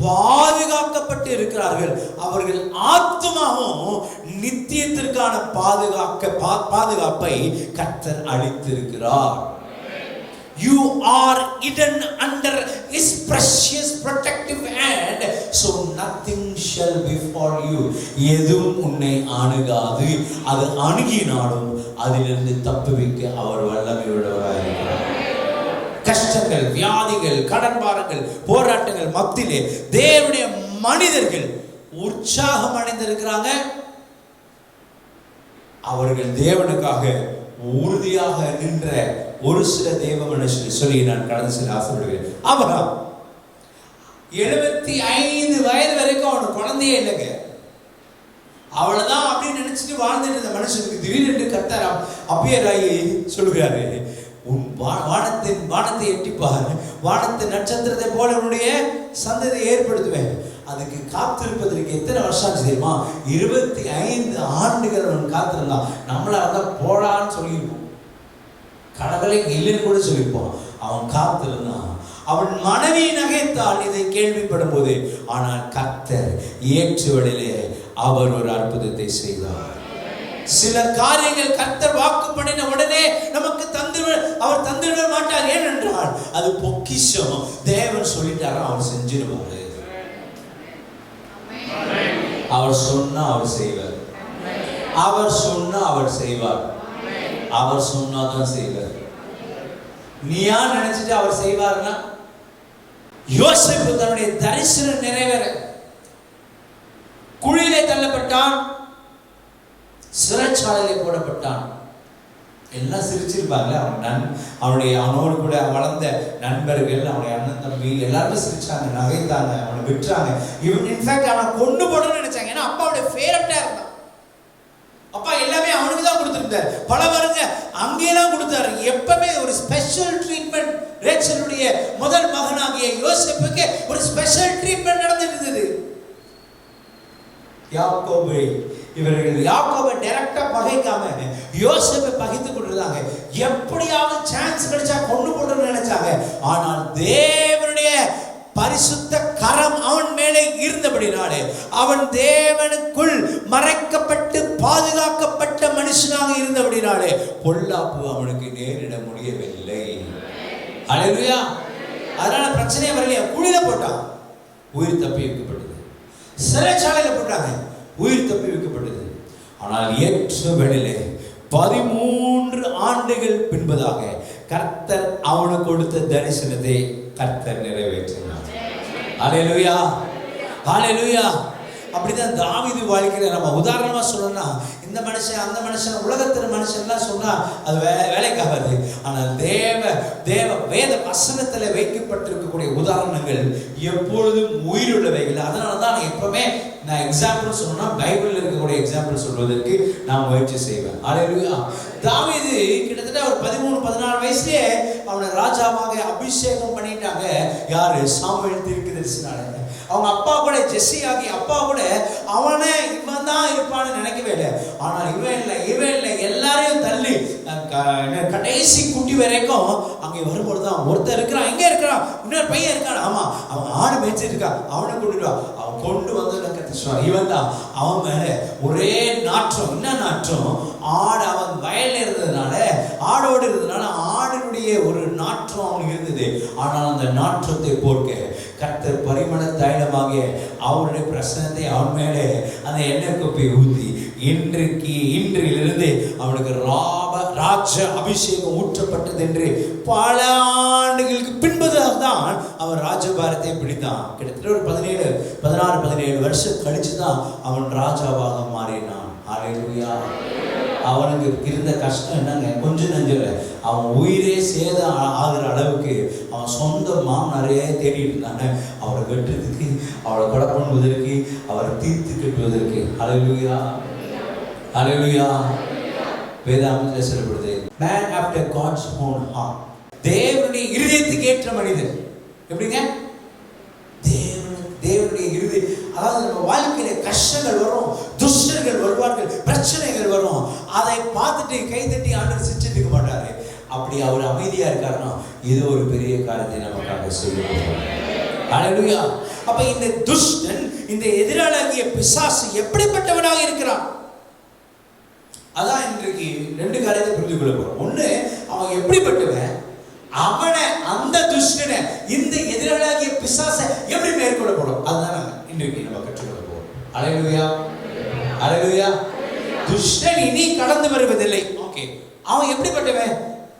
பாதுகாக்கப்பட்டு இருக்கிறார்கள். அவர்கள் ஆத்துமாவும் நித்தியத்திற்கான பாதுகாப்பை கர்த்தர் அளித்திருக்கிறார். You are hidden under His precious protective hand, so nothing shall befall you. எதுவும் உன்னை அணுகாது. அது அணுகினாலும் அதிலிருந்து தப்புவிக்க அவர் வல்லமையுள்ளவராக இருக்கிறார். கஷ்டங்கள், வியாதிகள், கடன் பாரங்கள், போராட்டங்கள் மத்தியிலே தேவனுடைய மனிதர்கள் உற்சாகம் அடைந்திருக்கிறாங்க. அவர்கள் தேவனுக்காக உறுதியாக நின்ற ஒரு சில தேவ மனுஷன் சொல்லி நான் கடந்து சில ஆசைப்படுகிறேன். ஆபிரகாம் 75 வயது வரைக்கும் அவனுக்கு குழந்தையே இல்லைங்க. அவ்வளவுதான் அப்படின்னு நினைச்சிட்டு வாழ்ந்துட்டு இருந்த மனுஷனுக்கு திடீரென்று கர்த்தர் அப்பியராகி சொல்லுகிறாரு, உன் வானத்தை எட்டிப்பார், வானத்தை நட்சத்திரத்தை போல உன்னுடைய சந்ததியை ஏற்படுத்துவேன். அதுக்கு காத்திருப்பதற்கு எத்தனை வருஷம் தெரியுமா? 25 ஆண்டுகள் அவன் காத்திருந்தான். நம்மளா இருந்தால் போடான்னு சொல்லியிருப்போம், கடவுளை இல்லைன்னு கூட சொல்லியிருப்போம். அவன் காத்திருந்தான். அவன் மனைவி நகைத்தாள் இதை கேள்விப்படும் போது. ஆனால் கர்த்தர் ஏற்றுவழிலே அவர் ஒரு அற்புதத்தை செய்தார். சில காரியங்கள் கர்த்தர் வாக்கு பண்ணின உடனே நமக்கு அவர் தந்துவிட மாட்டார். ஏனென்றால் அது பொக்கிஷம். தேவன் சொல்லிட்டாரா அவர் செஞ்சிருவாரு. அவர் சொன்னா அவர் செய்வார். அவர் சொன்னா அவர் செய்வார். அவர் சொன்னாதான் செய்வார். நீயா நினைச்சிட்டு அவர் செய்வார்னா? யோசேப்பு தன்னுடைய தரிசனம் நிறைவேற குழியிலே தள்ளப்பட்டான், சிறைச்சாலையிலே போடப்பட்டான். எல்லாம் சிரிச்சிருப்பாங்க. அவனோடு கூட வளர்ந்த நண்பர்கள், அவனுடைய அண்ணன் தம்பி எல்லாருமே சிரிச்சாங்க, நகைத்தாங்க, அவனை விட்டுறாங்க. இவன் இன்ஃபேக்ட் அவனை கொண்டு போடணும்னு நினைச்சாங்க. ஏன்னா அப்பாவுடைய ஃபேவரட்டா இருந்தான். அப்பா எல்லாமே அவனுக்கு தான் கொடுத்துருந்தார். பல வருங்க அங்கேயெல்லாம் கொடுத்தாரு. எப்பவுமே ஒரு ஸ்பெஷல் ட்ரீட்மெண்ட். ரேச்சலுடைய முதல் மகனாகிய யோசேப்புக்கு ஒரு ஸ்பெஷல் ட்ரீட்மெண்ட் நடந்துட்டு இருந்தது. இவர்கள் யாக்கோபை டைரக்டா பகைக்காம யோசேப்பை பகைத்து கொண்டிருந்தாங்க. எப்படியாவது சான்ஸ் கிடைச்சா கொண்டு போடணும்னு நினைச்சாங்க. ஆனால் தேவனுடைய பரிசுத்த கரம் அவன் மேலே இருந்தபடினாலே அவன் தேவனுக்குள் மறைக்கப்பட்டு பாதுகாக்கப்பட்ட மனுஷனாக இருந்தபடினாலே பொல்லாப்பு அவனுக்கு நேரிட முடியவில்லை. அல்லேலூயா. அதனால பிரச்சனையே வரலையா. குழியில போட்டான், உயிர் தப்பி வைக்கப்பட்டது. சிறைச்சாலையில போட்டாங்க, உயிர் தப்பி வைக்கப்பட்டது. ஆனால் ஏற்ற வேளையிலே 13 ஆண்டுகள் பின்பதாக கர்த்தர் அவனுக்கு கொடுத்த தரிசனத்தை கர்த்தர் நிறைவேற்றினார். ஹல்லேலூயா, ஹல்லேலூயா. அப்படிதான் தாவீது வாழ்க்கையில நம்ம உதாரணமா சொல்லணும்னா, இந்த மனுஷன் அந்த மனுஷன் உலகத்தின் மனுஷன்லாம் சொன்னா அது வேலைக்காகாது. ஆனால் தேவ வேத வசனத்துல வைக்கப்பட்டிருக்கக்கூடிய உதாரணங்கள் எப்பொழுதும் உயிருள்ளவைகள். அதனாலதான் நான் எப்பவுமே எக்ஸாம்பிள் சொல்லணும்னா பைபிள்ல இருக்கக்கூடிய எக்ஸாம்பிள் சொல்வதற்கு நான் முயற்சி செய்வேன். ஹல்லேலூயா. தாவீது கிட்டத்தட்ட ஒரு 13-14 வயசுலயே அவனை ராஜாவாக அபிஷேகம் பண்ணிட்டாங்க. யாரு? சாமுவேல் தீர்க்கதரிசினால. அவங்க அப்பா கூட ஜெஸ்ஸி ஆகி அப்பா கூட அவனே இவன் தான் இருப்பான்னு நினைக்கவே இல்லை. ஆனால் இவன் இல்லை எல்லாரையும் தள்ளி கடைசி குட்டி வரைக்கும் அங்கே வரும்போதுதான் ஒருத்தர் இருக்கிறான். எங்க இருக்கிறான்? இன்னொரு பையன் இருக்கான். ஆமா, அவன் ஆடு மேய்ச்சிட்டு இருக்கான், அவனை கொண்டுடுவா. அவன் கொண்டு வந்து இவன் தான். அவன் மேல ஒரே நாற்றம். என்ன நாற்றம்? ஆடு அவன் வயல்ல இருந்ததுனால, ஆடோடு இருந்ததுனால ஆடினுடைய ஒரு நாற்றம் அவனுக்கு இருந்தது. ஆனால் அந்த நாற்றத்தை போக்க கர்த்தர் பரிமள தைலமாகிய அவருடைய பிரசனத்தை அவன் மேலே அந்த எண்ணெய் குப்பையை ஊற்றி இன்றிலிருந்து அவனுக்கு ராஜ அபிஷேகம் ஊற்றப்பட்டது என்று பல ஆண்டுகளுக்கு பின்புதான் அவன் ராஜபாரத்தை பிடித்தான். கிட்டத்தட்ட ஒரு 17 வருஷம் கழிச்சு தான் அவன் ராஜாவாக மாறினான். ஹல்லேலூயா. அவனுக்கு இருந்த கஷ்டம் என்னங்க, கொஞ்சம் நெஞ்சல அவன் உயிரே சேதம் ஆகிற அளவுக்கு அவன் சொந்த மாமனாரையே தேடிட்டு இருந்தாங்க, அவரை வெட்டுறதுக்கு, அவளை கொலை பண்ணுவதற்கு, அவரை தீர்த்து கட்டுவதற்கு. ஹல்லேலூயா, ஹல்லேலூயா. வேதாகமத்தில் சொல்லப்படுது, man after God's own heart, தேவனுடைய இருதயத்துக்கு ஏற்ற மனிதன். எப்படிங்க? தேவனுடைய இருதய, அதாவது நம்ம வாழ்க்கையில கஷ்டங்கள் வரும், துஷ்டர்கள் வருவார்கள், பிரச்சனைகள் வரும், அதை பார்த்துட்டு கைதட்டி ஆண்டவர் சிரிச்சிட்டு இருக்க மாட்டாரு. அப்படி அவர் அமைதியா இருக்காருன்னா இது ஒரு பெரிய காரியத்தை நமக்காக செய்யணும். ஹல்லேலூயா. அப்ப இந்த துஷ்டன், இந்த எதிராளிய பிசாசு எப்படிப்பட்டவனாக இருக்கிறான்? அதான் இன்றைக்கு 2 காரியத்தை புரிந்து கொள்ள போறோம். ஒண்ணு, அவன் எப்படிப்பட்டவன், அவனை, அந்த துஷ்டனை, இந்த எதிராளிய பிசாசை எப்படி மேற்கொள்ள போறோம், அதுதான் இன்றைக்கு நம்ம கற்றுக்கொள்ள போறோம். ஹல்லேலூயா, ஹல்லேலூயா. துஷ்டன் இனி கடந்து வருவதில்லை. ஓகே, அவன் எப்படிப்பட்டவன்?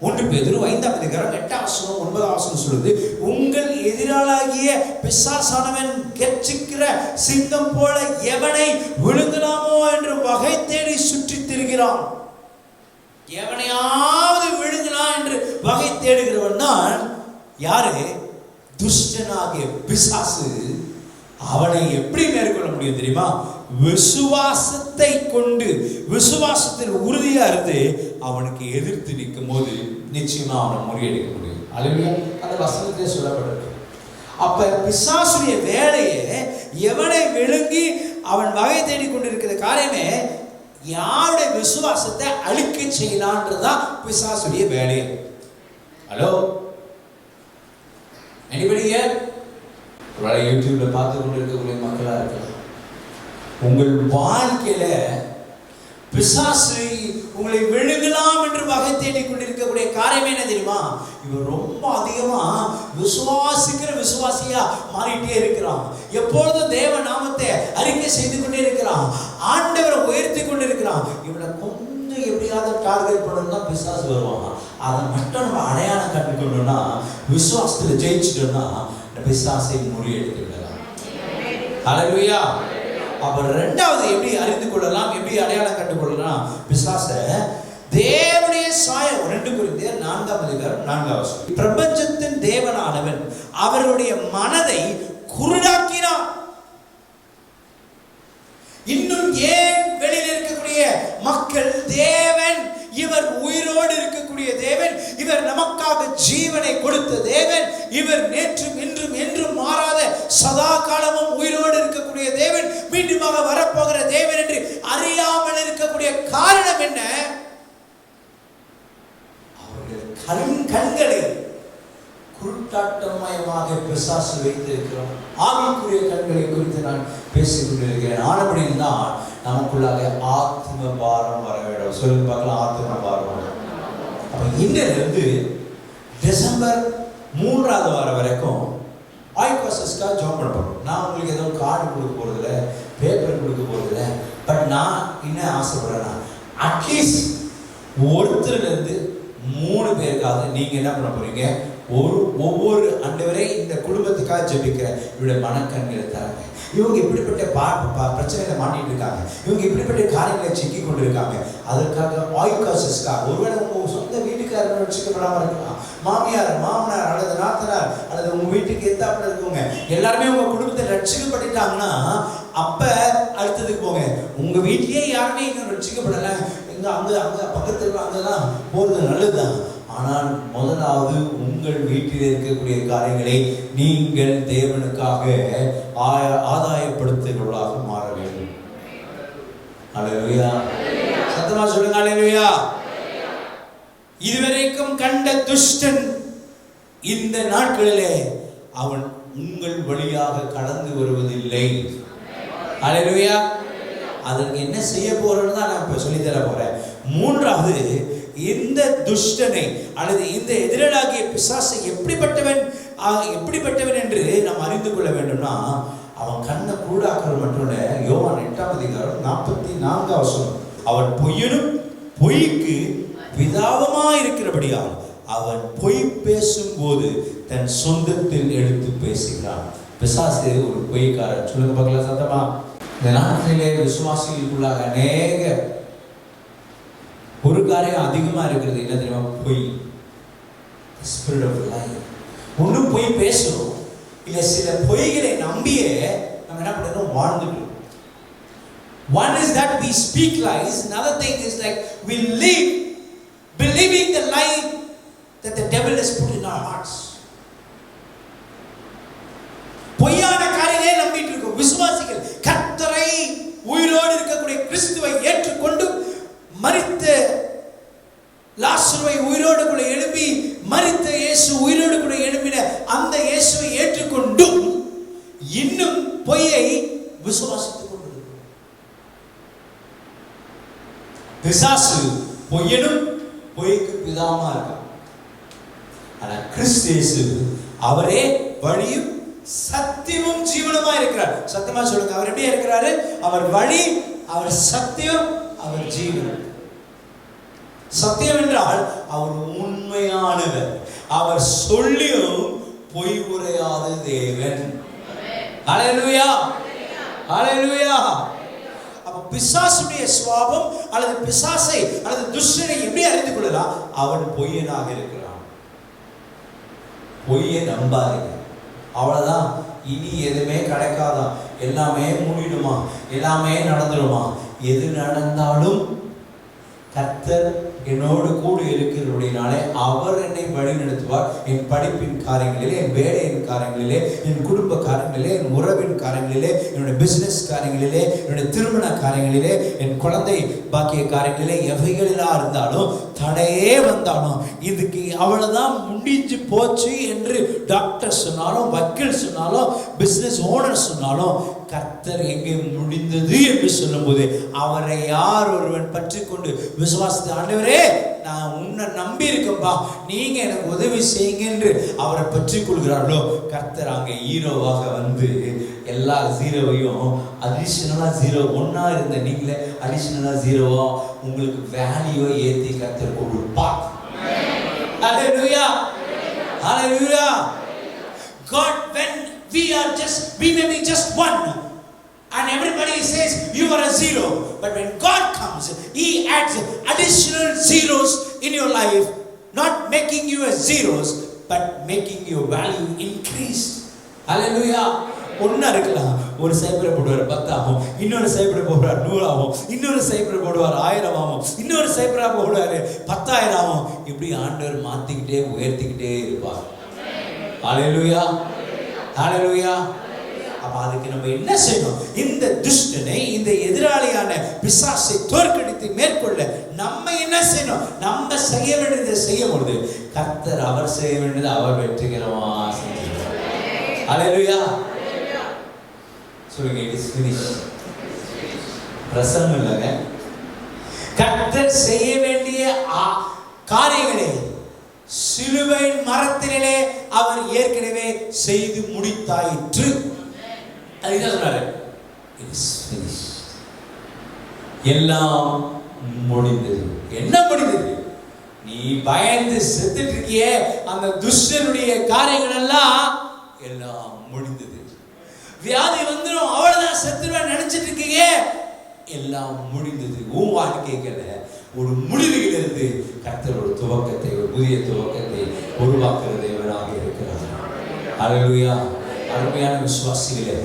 1 பேதுரு 5:8 சொல்லுது, உங்கள் எதிராளாகிய பிசாசானவன் கெர்ச்சிக்கிற சிங்கம் போல எவனை விழுங்கலாமோ என்று வகை தேடி சுற்றி திரிகிறான். எவனையாவது விழுங்கலாம் என்று வகை தேடுகிறவன் தான் யாரு? துஷ்டனாகிய பிசாசு. அவனை எப்படி மேற்கொள்ள முடியும் தெரியுமா? விசுவாசத்தை கொண்டு, விசுவாசத்தில் உறுதியா இருந்து அவனுக்கு எதிர்த்து நிற்கும் போது நிச்சயமா அவனை முறியடிக்க முடியும். அல்லேலூயா. அந்த வசனத்திலே சொல்லப்பட்டிருக்கு. அப்ப பிசாசுடைய வேலையை எவனை விழுங்கி அவன் வகை தேடி கொண்டிருக்கிற காரியமே யாருடைய விசுவாசத்தை அழிக்க செய்யலான்றதுதான் பிசாசுடைய வேலை. Hello, anybody here? யூடியூப்ல பார்த்து கொண்டு இருக்கக்கூடிய மக்களா இருக்கலாம். உங்கள் வாழ்க்கையில பிசாசு உங்களை விழுங்கலாம் என்று வகை தேடி கொண்டிருக்கக்கூடிய காரியம் என்ன தெரியுமா? இவன் ரொம்ப அதிகமா விசுவாசிக்கிற விசுவாசியா மாறிட்டே இருக்கிறான். எப்பொழுதும் தேவ நாமத்தை அறிக்கை செய்து கொண்டே இருக்கிறான், ஆண்டவரை உயர்த்தி கொண்டு இருக்கிறான். இவனை கொஞ்சம் எப்படியாவது டார்கெட் பண்ணணும்னா பிசாசு வருவான். அதை மட்டும் நம்ம அடையாளம் கண்டுக்கணும்னா, விசுவாசத்துல ஜெயிச்சிட்டோம்னா பிசாசை முறியடித்து விடலாம். ஹல்லேலூயா. அப்ப 2வது எப்படி அறிந்து கொள்ளலாம், எப்படி அடையாளம் கண்டுகொள்ளலாம் பிசாசை? தேவனுடைய சாயம். 2 கொரிந்தியர் 4:4. பிரபஞ்சத்தின் தேவனானவன் அவருடைய மனதை குருடாக்கினான். இன்னும் ஏன் வெளியில் இருக்கக்கூடிய மக்கள் தேவன், இவர் உயிரோடு இருக்கக்கூடிய தேவன், இவர் நமக்காக ஜீவனை கொடுத்த தேவன், இவர் நேற்றும் இன்றும் என்றும் மாறாத சதா காலமும் உயிரோடு இருக்கக்கூடிய தேவன், மீண்டுமாக வரப்போகிற தேவன் என்று அறியாமல் இருக்கக்கூடிய காரணம் என்ன? அவர்கள் கண்களை குருட்டாட்டமயமாக பிசாசு வைத்திருக்கிறோம். ஆவிக்குரிய கண்களை குறித்து நான் பேசிக் கொண்டிருக்கிறேன். ஆனபடியில் தான் நமக்குள்ளாக ஆத்ம பாரம் வர வேண்டும். சொல்லுங்க பார்க்கலாம், ஆத்ம பாரம். அப்ப இன்னிலிருந்து டிசம்பர் 3வது வாரம் வரைக்கும் ஆய்காசஸ்க்காக ஜாப் பண்ண போறோம். நான் உங்களுக்கு ஏதோ கார்டு கொடுக்க போறதில்ல, பேப்பர் கொடுக்க போறதில்ல. பட் நான் என்ன ஆசைப்படுறேன்னா, அட்லீஸ்ட் ஒருத்தர்ல இருந்து 3 பேருக்காவது நீங்க என்ன பண்ண போறீங்க, ஒவ்வொரு ஆண்டவரே இந்த குடும்பத்துக்காக ஜெபிக்கிறேன், இவருடைய மனக்கண்களை தராங்க, இவங்க இப்படிப்பட்ட பிரச்சனைகளை மாட்டிட்டு இருக்காங்க, இவங்க இப்படிப்பட்ட காரியங்களை சிக்கி கொண்டு இருக்காங்க, அதற்காக ஆய்காசஸ்க்காக. ஒருவேளை உங்க சொந்த வீட்டுக்காரர் ரட்சிக்கப்படாம இருக்கலாம், மாமியார் மாமனார் அல்லது நாத்தனார் அல்லது உங்க வீட்டுக்கு எத்தாப்புல இருக்கவங்க எல்லாருமே உங்க குடும்பத்தை ரட்சிக்கப்பட்டுட்டாங்கன்னா, அப்ப அடுத்ததுக்கு போங்க. உங்க வீட்லயே யாருமே இன்னும் ரட்சிக்கப்படலை, இங்க அங்க பக்கத்துல அங்கதான் போறது நல்லதுதான். ஆனால் முதலாவது உங்கள் வீட்டில் இருக்கக்கூடிய காரியங்களை நீங்கள் தேவனுக்காக ஆதாயப்படுத்துகிறவர்களாக மாற வேண்டும். அல்லேலூயா. சத்தமா சொல்லுங்க அல்லேலூயா. இதுவரைக்கும் கண்ட துஷ்டன் இந்த நாட்களிலே அவன் உங்கள் வழியாக கடந்து வருவதில்லை. அல்லேலூயா. அதற்கு என்ன செய்ய போறேன்னு தான் நான் இப்ப சொல்லித்தர போறேன். 3வது, இந்த துஷ்டனை அல்லது இந்த எதிராளிய பிசாசை எப்படிப்பட்டவன் என்று நாம் அறிந்து கொள்ள வேண்டும்னா, அவன் கண்ணை கூடாக்கிறது மட்டும் இல்ல. யோவான் 8:44 அவன் பொய்யனும் பொய்க்கு பிதாவுமாய் இருக்கிறபடியால் அவன் பொய் பேசும்போது தன் சொந்தத்தில் எடுத்து பேசுகிறான். பிசாசு ஒரு பொய்க்காரன். சொல்லுங்க பார்க்கலாம் சத்தமா. இந்த நாட்டிலே விசுவாசிகளுக்குள்ளாக அநேக ஒரு காரியம் அதிகமா இருக்கிறது என்ன தெரியுமா? பொய். ஸ்பிரிட் ஆஃப் லை. ஒன்று பொய் பேசுறோம், இல்ல சில பொய்களை நம்பியே நம்ம என்ன பண்றோம்? வாழ்ந்துட்டோம். One is that we speak lies. Another thing is like we live believing the lie that the devil has put in our hearts. பொய்யான காரியங்களை நம்பிட்டு இருக்கோம். விசுவாசிகள் கர்த்தரை உயிரோடு இருக்கக்கூடிய கிறிஸ்துவை ஏற்றுக்கொண்டு மரித்த லாசருவை உயிரோடு கூட எழுப்பி மரித்த இயேசு உயிரோடு கூட எழுப்பின அந்த இயேசுவை ஏற்றுக்கொண்டும் இன்னும் பொய்யை விசுவாசித்துக் கொண்டிருக்கிறோம். பிசாசு பொய்யனும் பொய்க்கு பிதாமா இருக்கார். ஆனா கிறிஸ்து இயேசு அவரே வழியும் சத்தியமும் ஜீவனுமா இருக்கிறார். சத்தியமா சொல்லுங்க, அவர் எப்படி இருக்கிறாரு? அவர் வழி, அவர் சத்தியம், அவர் ஜீவன். சத்தியம் என்றால் அவர் உண்மையானவர், அவர் சொல்லியும் பொய் உரையாத தேவன். ஹல்லேலூயா, ஹல்லேலூயா. அப்ப பிசாசுடைய சுபாவம் அல்லது பிசாசை அல்லது துஷ்டனை எப்படி அறிந்து கொள்ளலாம்? அவன் பொய்யனாக இருக்கிறான். பொய்யை நம்பாதீங்க. அவ்வளவுதான். இனி எதுவுமே கிடைக்காதான், எல்லாமே மூடிடுமா, எல்லாமே நடந்துடுமா? எது நடந்தாலும் கர்த்தர் என்னோடு கூட இருக்கிறபடினாலே அவர் என்னை வழி நடத்துவார். என் படிப்பின் காரியங்களிலே, என் வேலையின் காரியங்களிலே, என் குடும்ப காரியங்களிலே, என் உறவின் காரியங்களிலே, என்னுடைய பிசினஸ் காரியங்களிலே, என்னுடைய திருமண காரியங்களிலே, என் குழந்தை பாக்கிய காரியங்களிலே, எவைகளா இருந்தாலும் தடையே வந்தாலும் இதுக்கு அவ்வளவுதான் முடிஞ்சு போச்சு என்று டாக்டர் சொன்னாலும், வக்கீல் சொன்னாலும், பிசினஸ் ஓனர் சொன்னாலும், கர்த்தர் எங்கே முடிந்தது என்று சொல்லும் போது அவரை யார் ஒருவன் பற்றி கொண்டு விசுவாசத்தை, ஆண்டவரே நான் உன்னை நம்பி இருக்கேன்பா, நீங்க எனக்கு உதவி செய்யுங்க என்று அவரை பற்றி கொள்கிறார்களோ, கர்த்தர் அங்கே ஹீரோவாக வந்து எல்லா ஜீரோவையும் அடிஷனலா ஜீரோ ஒன்னா இருந்த நீங்களே அடிஷனலா ஜீரோவா உங்களுக்கு வேல்யூவை ஏற்றி கர்த்தர் கொடுப்பார். ஹல்லேலூயா, ஹல்லேலூயா. God, when we may be just one, and everybody says you are a zero, but when God comes, He adds additional zeros in your life, not making you a zeros, but making your value increase. Hallelujah. ஒன்னா இருக்கலாம், ஒரு சைபரை போடுவார் 10 ஆகும், இன்னொரு சைபரை போடுவார் 100 ஆகும், இன்னொரு சைபரை போடுவார் 1000 ஆகும், இன்னொரு சைபரா போடுவார் 10,000 ஆகும். இப்படி ஆண்டவர் மாத்திக்கிட்டே உயர்த்திக்கிட்டே இருப்பார். ஹல்லேலூயா, ஹல்லேலூயா. அப்ப அதுக்கு நம்ம என்ன செய்யணும்? இந்த துஷ்டனை, இந்த எதிராளியான பிசாசை தோற்கடித்து மேற்கொள்ள நம்ம என்ன செய்யணும்? நம்ம செய்ய வேண்டியதை செய்யும் பொழுது கர்த்தர் அவர் செய்ய வேண்டியதை அவர் வெற்றிகரமா செஞ்சிருவார். ஹல்லேலூயா. சொல்லுங்க, இட் இஸ் ஃபினிஷ். பிரசங்கம் இல்லைங்க, கர்த்தர் செய்ய வேண்டிய காரியங்களை சிலுவையின் மரத்திலே அவர் ஏற்கனவே செய்து முடித்தாயிற்று. அதுதான் சொன்னாரு, எல்லாம் முடிந்தது. என்ன முடிந்தது? நீ பயந்து செத்துட்டு இருக்கியே அந்த துஷ்டனுடைய காரியங்கள் எல்லாம் முடிந்தது. வியாதி வந்துடும், அவ்வளவுதான், செத்துருவேன் நினைச்சிட்டு இருக்கீங்க, எல்லாம் முடிந்தது. உன் வாழ்க்கைகள ஒரு முடிவுகளிலிருந்து கர்த்தர் ஒரு துவக்கத்தை, ஒரு புதிய துவக்கத்தை உருவாக்குற தேவனாக இருக்கிறார். ஹல்லேலூயா. அருமையான விசுவாசிகளே,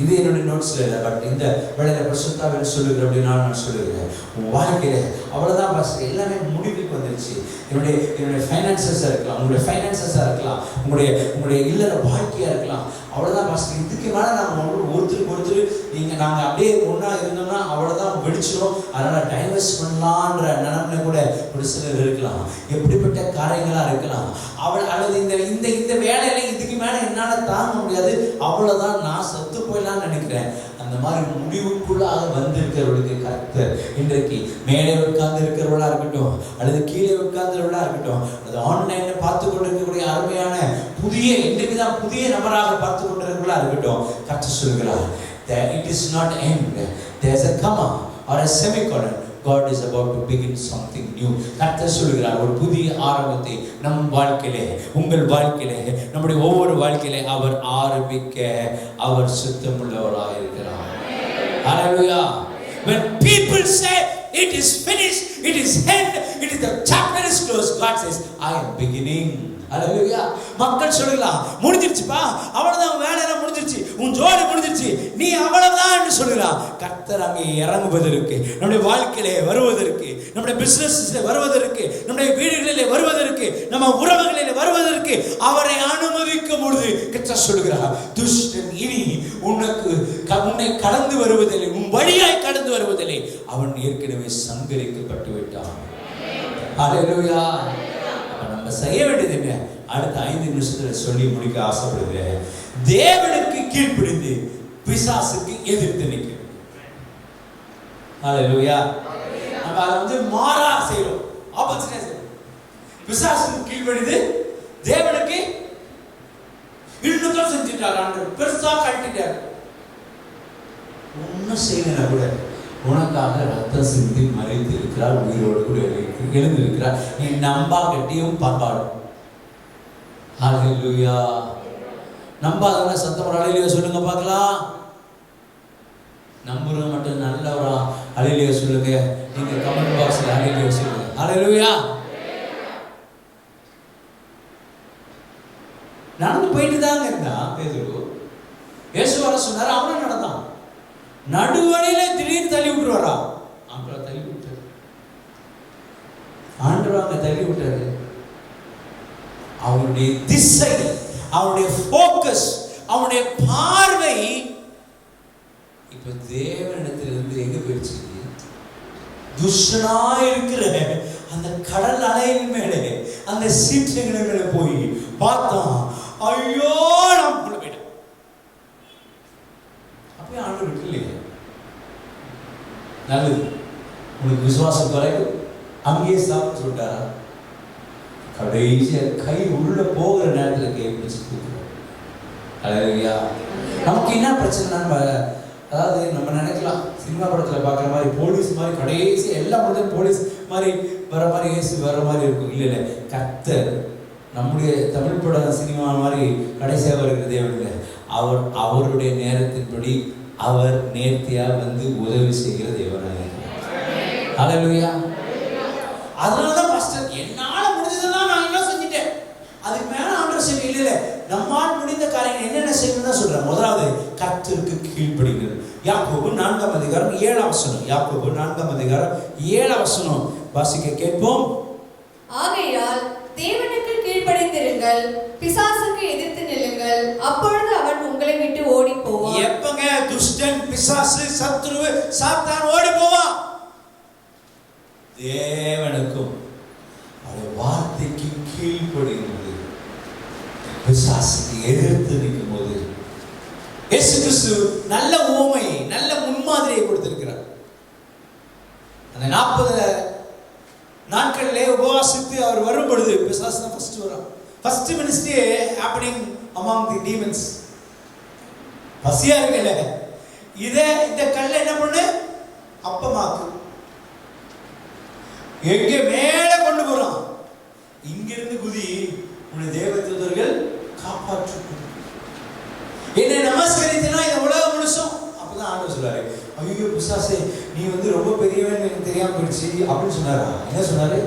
இது என்னுடைய நோட்ஸ்ல இல்லை, பட் இந்த வேளையில பரிசுத்தாவில சொல்லுகிறேன் அப்படின்னா நான் சொல்லுகிறேன், உன் வாழ்க்கையில அவ்வளவுதான் பாஸ்டர், எல்லாமே முடிவுக்கு வந்துருச்சு. என்னுடைய ஃபைனான்சஸா இருக்கலாம், உங்களுடைய ஃபைனான்சஸா இருக்கலாம், உங்களுடைய இல்லற வாழ்க்கையா இருக்கலாம், அவ்வளவுதான் பாஸ்டர், இதுக்கு மேல நாங்கள் ஒருத்தருக்கு நாங்கள் அப்படியே ஒன்றா இருந்தோம்னா அவ்வளோதான் வெடிச்சிடும், அதனால டைவர்ஸ் பண்ணலான்ற நினைப்புல கூட ஒரு சிலர் இருக்கலாம். எப்படிப்பட்ட காரியங்களா இருக்கலாம், அல்லது இந்த இந்த வேலையில இதுக்கு மேல என்னால் தாங்க முடியாது, அவ்வளோதான், நான் செத்து போயிடலான்னு நினைக்கிறேன். அந்த மாதிரி முடிவுக்குள்ளாக வந்திருக்கிறவர்களுக்கு கர்த்தர் இன்றைக்கு மேலே உட்கார்ந்து இருக்கிறவர்களா இருக்கட்டும், அல்லது கீழே உட்கார்ந்துறவர்களா இருக்கட்டும், அது ஆன்லைன்ல பார்த்து கொண்டிருக்கக்கூடிய அருமையான புதிய இன்றைக்கு தான் புதிய நபராக பார்த்து கொண்டிருக்கிறவர்களா இருக்கட்டும், கர்த்தர் சொல்கிறார், that it is not end, there's a comma or a semicolon. God is about to begin something new. கர்த்தர் சொல்கிறார் ஒரு புதிய ஆரம்பத்தை நம் வாழ்க்கையிலே, உங்கள் வாழ்க்கையிலே, நம்முடைய ஒவ்வொரு வாழ்க்கையிலே அவர் ஆரம்பிக்க அவர் சுத்தமுள்ளவராக இருக்கிறார். Hallelujah. When people say it is finished, it is end, it is the chapter is closed, God says I am beginning. Hallelujah. மக்கள் சொல்லலாம் முடிஞ்சிருச்சுப்பா, அவ்வளவுதான், வேலை முடிஞ்சிருச்சு, உன் ஜோடி முடிஞ்சிருச்சு, நீ அவ்வளவுதான் என்று சொல்லலாம். கர்த்தர் அங்கே இறங்குவதற்கு, நம்முடைய வாழ்க்கையிலே வருவதற்கு, நம்முடைய பிசினஸ்ல வருவதற்கு, நம்முடைய வீடுகளிலே வருவதற்கு, நம்ம உறவுகளிலே வருவதற்கு அவரை அனுமதிக்கும் பொழுது கர்த்தர் சொல்கிறார், துஷ்டன் இனி உன்னை கடந்து வருவதில்லை, உன் வழியாய் கடந்து வருவதில்லை, அவன் ஏற்கனவே சங்கரிக்கப்பட்டு விட்டான். ஹல்லேலூயா. நம்ம செய்ய வேண்டியது என்ன? அடுத்த 5 நிமிஷத்துல சொல்லி முடிக்க ஆசைப்படுகிறேன். தேவனுக்கு கீழ்ப்படிந்து பிசாசுக்கு எதிர்த்து நிற்கணும். ஹல்லேலூயா. நம்ம அதை மாறா செய்யணும், ஆப்போசிட்டா செய்யணும். பிசாசுக்கு கீழ்ப்படிந்து தேவனுக்கு இன்னும் செஞ்சுட்டாரு, பெருசா கட்டிட்டாரு. ஒன்னும் செய்யல கூட, உனக்காக ரத்தம் சிந்தி மறைத்து இருக்கிறார், உயிரோடு கூட எழுந்திருக்கிறார், நீ நம்பா கட்டியும் பாப்பாடும். ஹல்லேலூயா. நம்பாதவங்க சத்தம் ஹல்லேலூயா சொல்லுங்க பார்க்கலாம். நம்புறவங்க மட்டும் நல்லவரா ஹல்லேலூயா சொல்லுங்க. நீங்க கமெண்ட் பாக்ஸ்ல ஹல்லேலூயா சொல்லுங்க. ஹல்லேலூயா. நடந்து போயிட்டு தாங்க இருந்தா பேதுரு. இயேசு வர சொன்னாரு, அவனும் நடந்தான். நடுவழியில திடீர்னு தள்ளி விட்டுருவாரா? ஆண்டவர் தள்ளி விட்டாரு. ஆண்டவர் அங்க தள்ளி விட்டாரு. அவருடைய திசை, அவருடைய போக்கஸ், அவருடைய பார்வை இப்ப தேவனிடத்திலிருந்து எங்க போயிடுச்சு? துஷ்டனா இருக்கிற அந்த கடல் அலையின் மேலே, அந்த சீற்றங்களின் மேலே போய் பார்த்தான். ஐயோ, நான் போயிட்டேன். அப்பயே ஆண்டு விட்டுலையே. நல்லது, உனக்கு விசுவாசம் குறைக்கும், அங்கேயே சாப்பிட்டு சொல்லிட்டாரா? கடைசியா கை உள்ள போகிற நேரத்தில் கை பிடிச்சு தூக்குறோம். ஹல்லேலூயா. நமக்கு என்ன பிரச்சனை? அதாவது நம்ம நினைக்கலாம், சினிமா படத்தில் பார்க்குற மாதிரி போலீஸ் மாதிரி கடைசி எல்லா படத்தையும் போலீஸ் மாதிரி வர மாதிரி ஏசு வர மாதிரி இருக்கும். இல்லை இல்லை, கர்த்தர் நம்முடைய தமிழ் பட சினிமா மாதிரி கடைசியாக வருகிற தேவன் இல்லை. அவருடைய நேரத்தின்படி அவர் நேர்த்தியாக உதவி செய்கிற தேவனாக இருக்கிறார். ஹல்லேலூயா. அதனாலதான் பாஸ்டர் என்னால முடிஞ்சதெல்லாம் நான் என்ன செஞ்சுட்டேன், அதுக்கு மேல ஆண்டவர் செய்ய இல்லை. நம்மால் முடிந்த காரியங்கள் என்னென்ன செய்யணும் தான் சொல்றேன். முதலாவது கர்த்தருக்கு கீழ்ப்படிங்கள். யாக்கோபு 4ஆம் அதிகாரம் 7ஆம் வசனம். யாக்கோபு 4ஆம் அதிகாரம் 7ஆம் வசனம் வாசிக்க கேட்போம். ஆகையால் தேவனுக்கு கீழ்ப்படிந்திருங்கள், பிசாசுக்கு எதிர்த்து நில்லுங்கள், அப்பொழுது அவன் உங்களை விட்டு ஓடி போவான். எப்பங்க துஷ்டன், பிசாசு, சத்ரு, சாத்தான் ஓடி போவான்? தேவனுக்கும் அவருடைய வார்த்தைக்கு கீழ்ப்படியும்போது, பிசாசுக்கு எதிர்த்து நிற்கும் போது, இயேசு கிறிஸ்து நல்ல உவமை, நல்ல முன்மாதிரியை கொடுத்திருக்கிறார். அந்த 40 நாட்களிலே உபவாசித்து அவர் வரும் பொழுது பிசாசு தான் ஃபர்ஸ்ட் வரும். First ministry happening among the demons. பசியா இருக்கல, இந்த கல்லை என்ன பண்ணு, அப்பமாக்கு. எங்கே மேல கொண்டு போறான், இங்கிருந்து குதி, உன்னை தேவதூதர்கள் காப்பாற்று. என்னை நமஸ்கரித்தனா இந்த உலகம் முழுசும். அப்பதான் ஆண்டவர் சொல்றாரு, ஐயோ பிசாசே, நீ ரொம்ப பெரியவன் எனக்கு தெரியாம போயிடுச்சு அப்படின்னு சொன்னாரா? என்ன சொன்னாரு?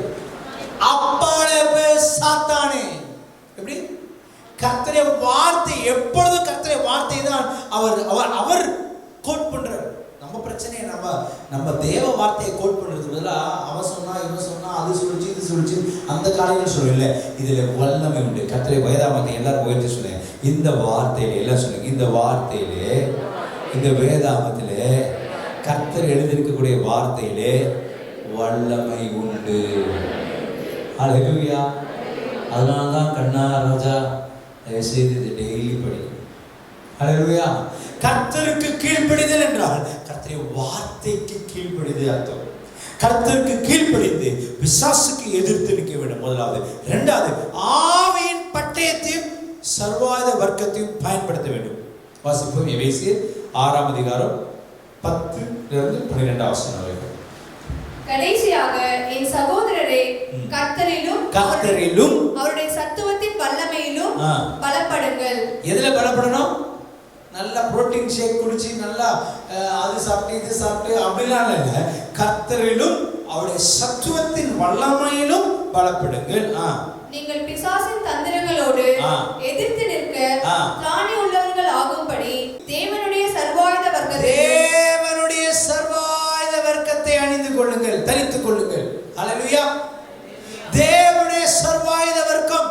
அப்பாலே சாத்தானே. எப்படி? கர்த்தருடைய வார்த்தை, எப்பொழுதும் கர்த்தருடைய வார்த்தை தான் அவர் கோட் பண்றார். நம்ம பிரச்சனையை நம்ம தேவ வார்த்தையை கோட் பண்றது பதிலா அவன் சொன்னா, இவன் சொன்னா, அது சொல்லிச்சு, இது சொல்லிச்சு, அந்த காரியங்கள் சொல்லல. இதுல வல்லமை உண்டு. கர்த்தருடைய வேதாகமத்தை எல்லாரும் உயர்த்தி சொல்லுங்க. இந்த வார்த்தையில எல்லாம் சொல்லுங்க, இந்த வார்த்தையிலே, இந்த வேதாகமத்திலே, கர்த்தர் எழுதியிருக்கக்கூடிய வார்த்தையிலே வல்லமை உண்டு. ஹல்லேலூயா. அதனால்தான் கண்ணா ராஜா செய்து இதை டெய்லி படிக்கும். ஹல்லேலூயா. கர்த்தருக்கு கீழ்ப்படிதல் என்றால் கர்த்தருடைய வார்த்தைக்கு கீழ்ப்படிதல் அர்த்தம். கர்த்தருக்கு கீழ்ப்படிந்து பிசாசுக்கு எதிர்த்து நிற்க வேண்டும் முதலாவது. இரண்டாவது, ஆவியின் பட்டயத்தையும் சர்வாயுத வர்க்கத்தையும் பயன்படுத்த வேண்டும். வாசிப்போம். எபேசியர் 6ஆம் அதிகாரம் 10 லிருந்து 12ஆம் வசனம் வரைக்கும். கடைசியாக என் சகோதரரே, கர்த்தரிலும் அவருடைய சத்துவத்தின் வல்லமையிலும் பலப்படுங்கள். எதுல பலப்படணும்? நல்லா புரோட்டீன் ஷேக் குடிச்சு நல்லா அது சாப்பிட்டு இது சாப்பிட்டு அப்படிலாம் இல்லை. கர்த்தரிலும் அவருடைய சத்துவத்தின் வல்லமையிலும் பலப்படுங்கள். நீங்கள் பிசாசின் தந்திரங்களோடு எதிர்த்து நிற்க திராணி உள்ளவர்கள் ஆகும்படி தேவனுடைய சர்வாயுத வர்க்கத்தை அணிந்து கொள்ளுங்கள், தரித்துக் கொள்ளுங்கள். அல்லேலூயா. தேவனுடைய சர்வாயுத வர்க்கம்.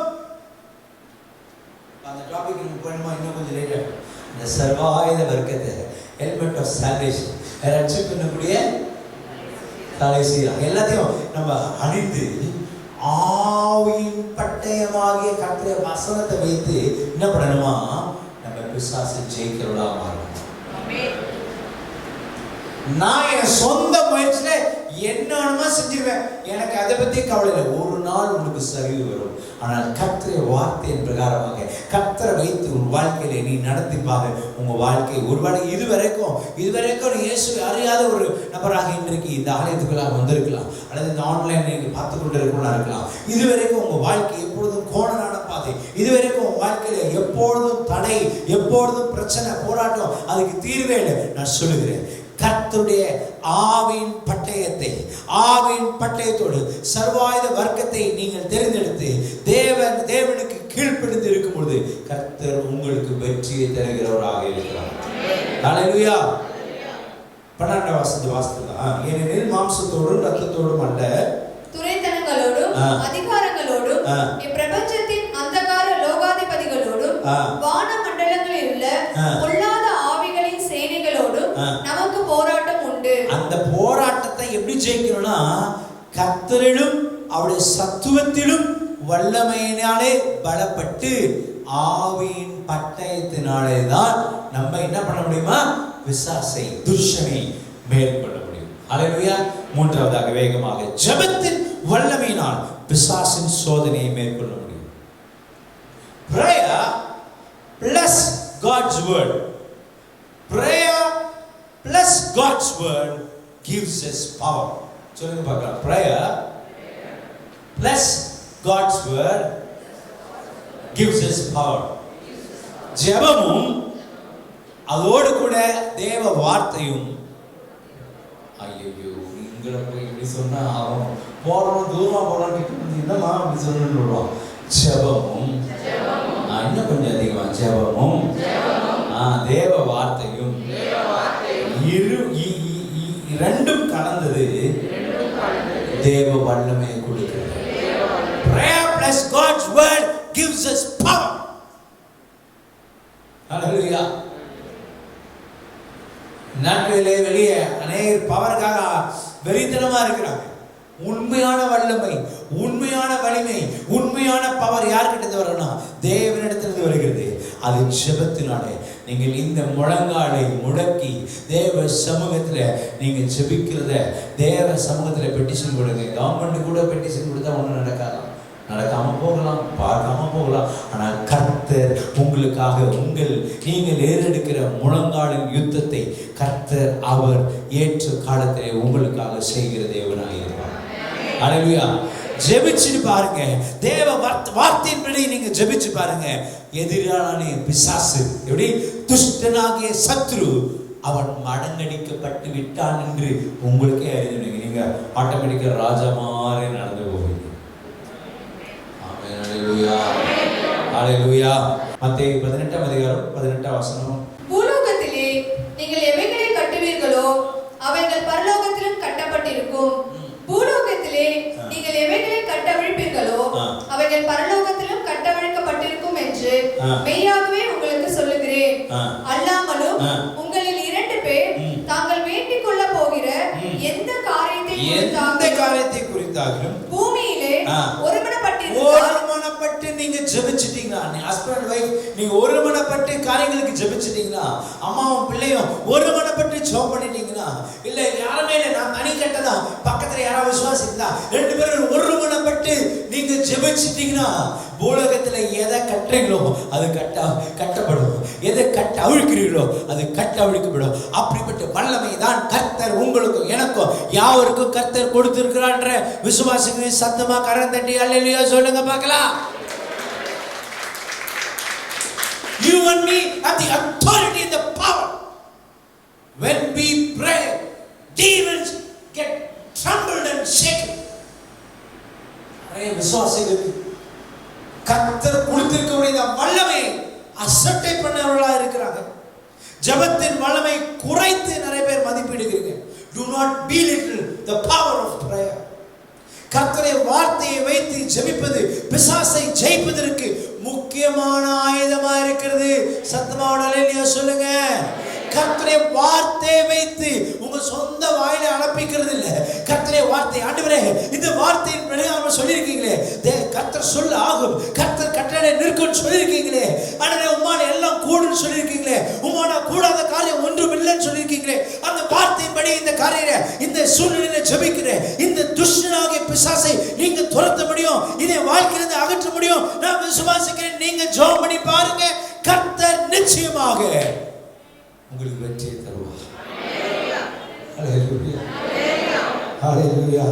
அந்த டாபிக் இன்னும் கொஞ்சம் லேட்டா இந்த சர்வாயுத வர்க்கத்தை ஹெல்மெட் ஆஃப் சால்வேஷன் ரட்சிப்பு பண்ணக்கூடிய தலைசீரா எல்லாத்தையும் நம்ம அணிந்து ஆவியின் பட்டயமாகிய கர்த்தருடைய வசனத்தை வைத்து என்ன பண்ணணுமா? நம்ம பிசாசை ஜெயிக்கிறவளா மாறணும். நான் என் சொந்த முயற்சியில என்னமா செஞ்சிருவேன், எனக்கு அதை பத்தி கவலை இல்லை. ஒரு நாள் உங்களுக்கு சரிவு வரும். ஆனால் கர்த்தருடைய வார்த்தையின் பிரகாரமாக கர்த்தரை வைத்து உன் வாழ்க்கையில நீ நடத்தி பாரு. உங்க வாழ்க்கை ஒருவேளை இதுவரைக்கும் நீ இயேசுவை அறியாத ஒரு நபராக இன்றைக்கு இந்த ஆலயத்துக்குள்ளாக வந்திருக்கலாம், அல்லது இந்த ஆன்லைன் நீங்க பார்த்து கொண்டு இருக்கலாம். இதுவரைக்கும் உங்க வாழ்க்கை எப்பொழுதும் கோணலான பாதை, இதுவரைக்கும் உங்க வாழ்க்கையில எப்பொழுதும் தடை, எப்பொழுதும் பிரச்சனை, போராட்டம், அதுக்கு தீர்வே இல்லை. நான் சொல்லுகிறேன், கர்த்தருடைய ஆவியின் பட்டயத்தோடு சர்வாயுத வர்க்கத்தை நீங்கள் தேர்ந்தெடுத்து தேவனுக்கு கீழ்ப்படிந்து இருக்கும் பொழுது கர்த்தர் உங்களுக்கு வெற்றியை தருகிறவராக இருக்கிறார். ஹல்லேலூயா. 12ஆம் வசனத்தை வாசிக்கலாம். ஏனெனில் மாம்சத்தோடும் இரத்தத்தோடும் அல்ல, துரைத்தனங்களோடும் அதிகாரங்களோடும் இப்பிரபஞ்சத்தின் அந்தகார லோகாதிபதிகளோடும் வான மண்டலங்களில் உள்ள பொல்லாத ஆவிகளின் சேனைகளோடும் நமக்கு போராட்டம் உண்டு. அந்த போராட்டத்தை எப்படி ஜெயிக்கணும்னா, கர்த்தரிலும் அவருடைய சத்துவத்திலும் வல்லமையினாலே பலப்பட்டு ஆவியின் பட்டயத்தினாலே தான் நம்ம என்ன பண்ண முடியுமா? பிசாசை, துஷ்டனை மேற்கொள்ள முடியும். அல்லேலூயா. மூன்றாவதாக வேகமாக ஜெபத்தின் வல்லமையினால் பிசாசின் சோதனையை மேற்கொள்ள முடியும். Prayer plus God's word. Prayer plus God's word gives us power. சொல்லுங்க பார்க்கலாம். Prayer plus God's word gives us power. ஜெபமும் அதோடு கூட தேவ வார்த்தையும். ஐயோ, நீங்கள போய் இப்படி சொன்னா அவன் போறோம் தூரமா போறோம் என்னமா அப்படி சொல்லுவோம். ஜெபமும் இன்னும் கொஞ்சம் அதிகமா ஜெபமும் தேவ வார்த்தையும் இரண்டும் கலந்தது தேவ வல்லமையை கொடுக்கிறது. Prayer plus God's word gives us power. Hallelujah. நாட்களிலே வெளியே அநேகர் பவருக்காக வெறித்தனமா இருக்கிறாங்க. உண்மையான வல்லமை, உண்மையான வலிமை, உண்மையான பவர் யார்கிட்ட வரணும்னா தேவனிடத்திலிருந்து வருகிறது. அது ஜெபத்தினாலே. நீங்கள் இந்த முழங்காலை முடக்கி தேவ சமூகத்துல நீங்க ஜெபிக்கிறத தேவ சமூகத்துல பெட்டிஷன் கொடுங்க. கவர்மெண்ட் கூட பெட்டிஷன் கொடுத்தா ஒன்றும் நடக்காதான், நடக்காம போகலாம், பார்க்காம போகலாம். ஆனால் கர்த்தர் உங்களுக்காக நீங்கள் ஏறெடுக்கிற முழங்காலின் யுத்தத்தை கர்த்தர் அவர் ஏற்ற காலத்திலே உங்களுக்காக செய்கிற தேவனாக இருப்பார். அல்லேலூயா. ஜெபிச்சு பாருங்க. தேவ வார்த்தையின்படி நீங்க ஜெபிச்சு பாருங்க. எதிரான பிசாசு, எப்படி துஷ்டனாகிய சத்ரு அவன் மடங்கடிக்கப்பட்டு விட்டான் என்று உங்களுக்கே அறிஞ்சுடுங்க. நீங்க ஆட்டோமேட்டிக்கா ராஜா மாதிரி நடந்து போவீங்க. ஆமென். அல்லேலூயா. அல்லேலூயா. மத்தேயு 18ஆம் அதிகாரம் 18ஆம் வசனம். பூலோகத்திலே நீங்கள் எவைகளை கட்டுவீர்களோ அவைகள் பரலோகத்திலும் கட்டப்பட்டிருக்கும். பூலோகத்திலே நீங்கள் எவைகளை கட்டவிழ்ப்பீர்களோ அவைகள் பரலோகத்திலும் கட்டவிழ்க்கப்பட்டிருக்கும் என்று மெய்யாகவே உங்களுக்கு சொல்லுகிறேன். அல்லாமலும் உங்களில் 2 பேர் தாங்கள் வேண்டிக் கொள்ள போகிற எந்த காரியத்தை குறித்தாலும் பூமியிலே ஒருமனப்பட்டு நீங்க ஜெபிச்சிட்டீங்கன்னா, ஹஸ்பண்ட் வைஃப் நீங்க ஒருமனப்பட்டு காரியங்களுக்கு ஜெபிச்சிட்டீங்கன்னா, அம்மாவும் பிள்ளையும் ஒருமனப்பட்டு ஜெபம் பண்ணிட்டீங்கன்னா, இல்ல யாருமே இல்ல நான் தனி கட்டதான் பக்கத்துல கர்த்தரை யாராவது விசுவாசித்தா 2 பேரும் ஒருமனப்பட்டு நீங்க ஜெபிச்சிட்டீங்கன்னா பூலோகத்துல எதை கட்டுறீங்களோ அது கட்டப்படும், எதை அவிழ்க்கிறீங்களோ அது அவிழ்க்கப்படும். அப்படிப்பட்ட வல்லமை தான் கர்த்தர் உங்களுக்கும் எனக்கும் யாவருக்கும் கர்த்தர் கொடுத்திருக்கிறான்ற விசுவாசிக்கு சத்தமா கரம் தட்டி அல்லேலூயா சொல்லுங்க பார்க்கலாம். You and me have the authority and the power. When we pray, demons get trembled and shaken. விசுவாசிகள் கர்த்தர் கொடுத்திருக்கக்கூடிய வல்லமை அசட்டை பண்ணவர்களா இருக்கிறாங்க. ஜெபத்தின் வல்லமை குறைத்து நிறைய பேர் மதிப்பிடுகிறீங்க. Do not belittle the power of prayer. கர்த்தருடைய வார்த்தையை வைத்து ஜெபிப்பது பிசாசை ஜெயிப்பதற்கு முக்கியமான ஆயுதமா இருக்கிறது. சத்தமா அல்லேலூயா சொல்லுங்க. கர்த்தருடைய வார்த்தையை வைத்து உங்க சொந்த வாயில அனுப்பிக்கிறது இல்ல. கர்த்தருடைய வார்த்தை, ஆண்டவரே இந்த வார்த்தையின் பிரகாரம் சொல்லியிருக்கீங்களே, கர்த்தர் சொல்ல ஆகும், கர்த்தர் கட்டளை நிற்கும் சொல்லியிருக்கீங்களே, ஆண்டவரே உம்மால எல்லாம் கூடுன்னு சொல்லியிருக்கீங்களே, உம்மால கூடாத காரியம் ஒன்றும் இல்லைன்னு சொல்லியிருக்கீங்களே, அந்த வார்த்தையின்படி இந்த காரியத்தை இந்த சூழ்நிலையில ஜெபிக்கிறேன். இந்த துஷ்டனாகிய பிசாசை நீங்க துரத்த முடியும், இதை வாழ்க்கையிலிருந்து அகற்ற முடியும். நான் விசுவாசிக்கிறேன். நீங்க ஜெபம் பண்ணி பாருங்க, கர்த்தர் நிச்சயமாக உங்களுக்கு வெற்றியை தருவார். ஹல்லேலூயா, ஹல்லேலூயா.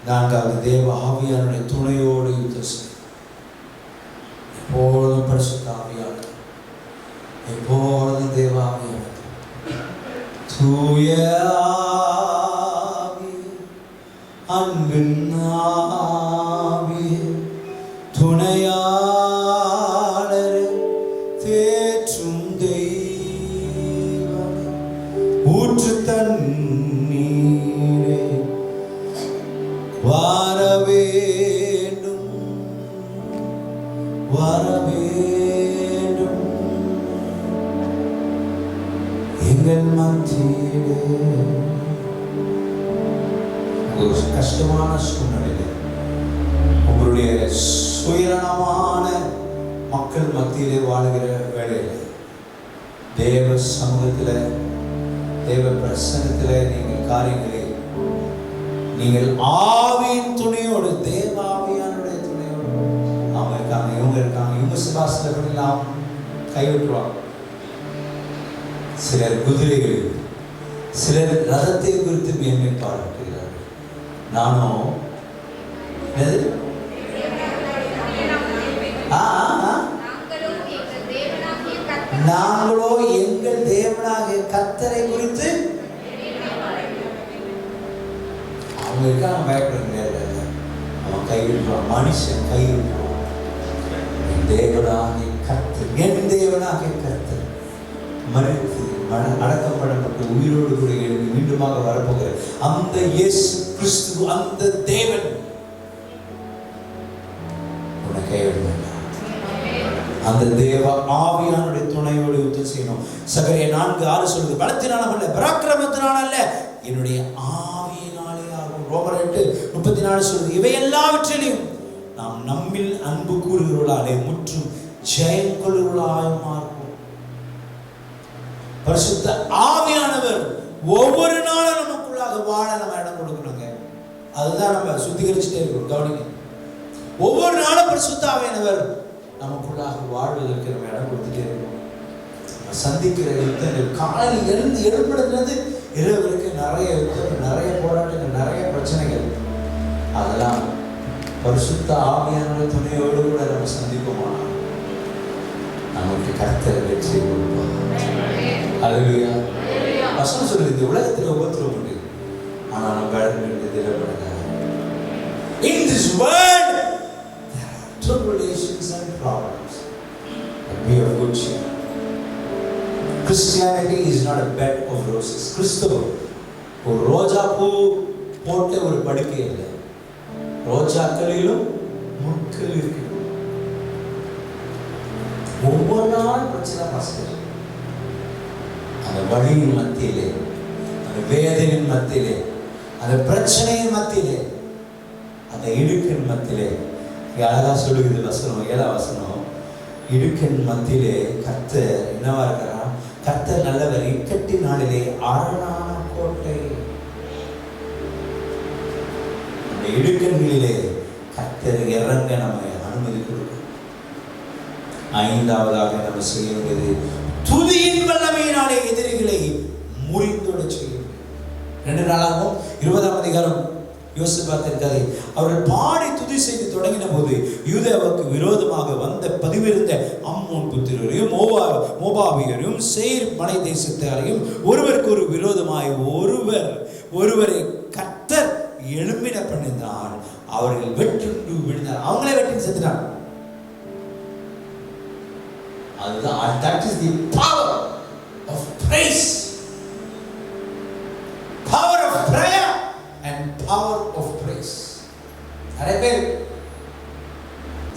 நான்காவது, தேவ ஆவியானுடைய துணையோடு யுத்தம் செய்யும். எப்பொழுதும் பரிசுத்த ஆவியானவர், எப்பொழுதும் தேவ ஆவியானவர், தூய ஆவி, அன்பின் ஆவி, துணையாளர், தேற்றும் தெய்வம், ஊற்று தண்ணீரே வர வேண்டும், வர வேண்டும் எங்கள் மத்தியிலே. ஒரு கஷ்டமான சூழ்நிலையில் உங்களுடைய சுயநலமான மக்கள் மத்தியிலே வாழுகிற வேளையில் தேவ சமூகத்தில், தேவ பிரசன்னத்தில் நீங்கள் காரியங்களை நீங்கள் ஆவியின் துணையோடு, தேவ ஆவியானுடைய துணையோடு, அவங்க இருக்காங்க, இவங்க இருக்காங்க, இவங்க சுபாஷில் பண்ணலாம் கைவிட்டுருவாங்க. சிலர் குதிரைகள், சிலர் ரதத்தை குறித்து மேன்மை பாராட்டுகிறார்கள். நானும் நாங்களோ எங்கள் தேவனாகிய கர்த்தரை குறித்து அவங்க இருக்காங்க, பயப்பட முடியாது. அவன் கைவிடுவான், மனுஷன் கைவிடுவான். தேவனாகிய கர்த்தர், என் தேவனாகிய கர்த்தர் மரித்து அடக்கப்படப்பட்டு உயிரோடு கூட எழுதி மீண்டுமாக வரப்போகிற அந்த இயேசு கிறிஸ்து, அந்த தேவன் உன்னை கைவிட வேண்டாம். அந்த தேவ ஆவியானுடைய துணையோடு யுத்தம் செய்யணும். சகரியா 4:6 சொல்லுது, பலத்தினாலும் அல்ல, பராக்கிரமத்தினாலும் அல்ல, என்னுடைய ஆவியினாலே ஆகும். ரோமர் 8:34 சொல்லுது, இவை எல்லாவற்றிலும் நாம் நம்மில் அன்பு கூறுகிறவர்களாலே முற்றும் ஜெயம் கொள்ளுகிறவர்களாய் மாறுவோம். பரிசுத்த ஆவியானவர் ஒவ்வொரு நாளும் நமக்குள்ளாக வாழ நம்ம இடம் கொடுக்கணுங்க. அதுதான் நம்ம சுத்திகரிச்சுட்டே இருக்கோம். கவனிங்க, ஒவ்வொரு நாளும் பரிசுத்த ஆவியானவர் நமக்குள்ளாக வாழ்வதற்கு நம்ம இடம் கொடுத்துட்டே இருக்கோம். சந்திக்கிற யுத்தங்கள், காலையில் எழுப்படுறது இரவு வரைக்கும் நிறைய யுத்தங்கள், நிறைய போராட்டங்கள், நிறைய பிரச்சனைகள், அதெல்லாம் பரிசுத்த ஆவியானவர் துணையோடு கூட நம்ம சந்திப்போமா, நமக்கு கர்த்தர் வெற்றி கொடுப்பார். அல்லேலூயா. வசனம் சொல்லுது, இந்த உலகத்தில் உபத்திரவம் உண்டு, ஆனால் நம்ம பலன் திடப்படாது. In this world there are tribulations and problems, but be of good cheer. Christianity is not a bed of roses. கிறிஸ்தவம் ஒரு ரோஜா பூ போட்ட ஒரு படுக்கை இல்லை. ரோஜாக்களிலும் முட்கள் இருக்கு. ஒவ்வொரு நாள் பிரச்சனை பாஸ்டர். அந்த வழியின் மத்தியிலே, அந்த வேதனையின் மத்தியிலே, அந்த பிரச்சனையின் மத்தியிலே, அந்த இடுக்கின் மத்தியிலே, அழகா சொல்லுகிறது வசனம், 7 வசனம், இடுக்கின் மத்தியிலே கர்த்தர் என்னவா இருக்கிறார்? கர்த்தர் நல்லவர், இக்கட்டின் நாளிலே அரணான கோட்டை. நம்முடைய இடுக்கண்களிலே கர்த்தர் இறங்க நம்ம அனுமதி கொடுக்கும். ஐந்தாவதாக நம்ம செய்ய வேண்டியது துதியின் வல்லமையினாலே எதிரிகளை முறிந்தோட செய்ய. 2 நாளாகவும் 20ஆம் அதிகாரம் யோசிப்பாத்தின் கதை. அவர்கள் பாடி துதி செய்து தொடங்கின போது யூதேவுக்கு விரோதமாக வந்த பதிவிருந்த அம்மோன் புத்திரரையும் மோபாபியரையும் சேர் மலை தேசத்தாரையும் ஒருவருக்கு ஒரு விரோதமாய் ஒருவரை கர்த்தர் எழும்பின பண்ணினார். அவர்கள் வெட்டுண்டு விழுந்தார். அவங்களே வெட்டி செத்துட்டாங்க. அதுதான் that is the power of praise, power of prayer and power of praise. நிறைய பேர்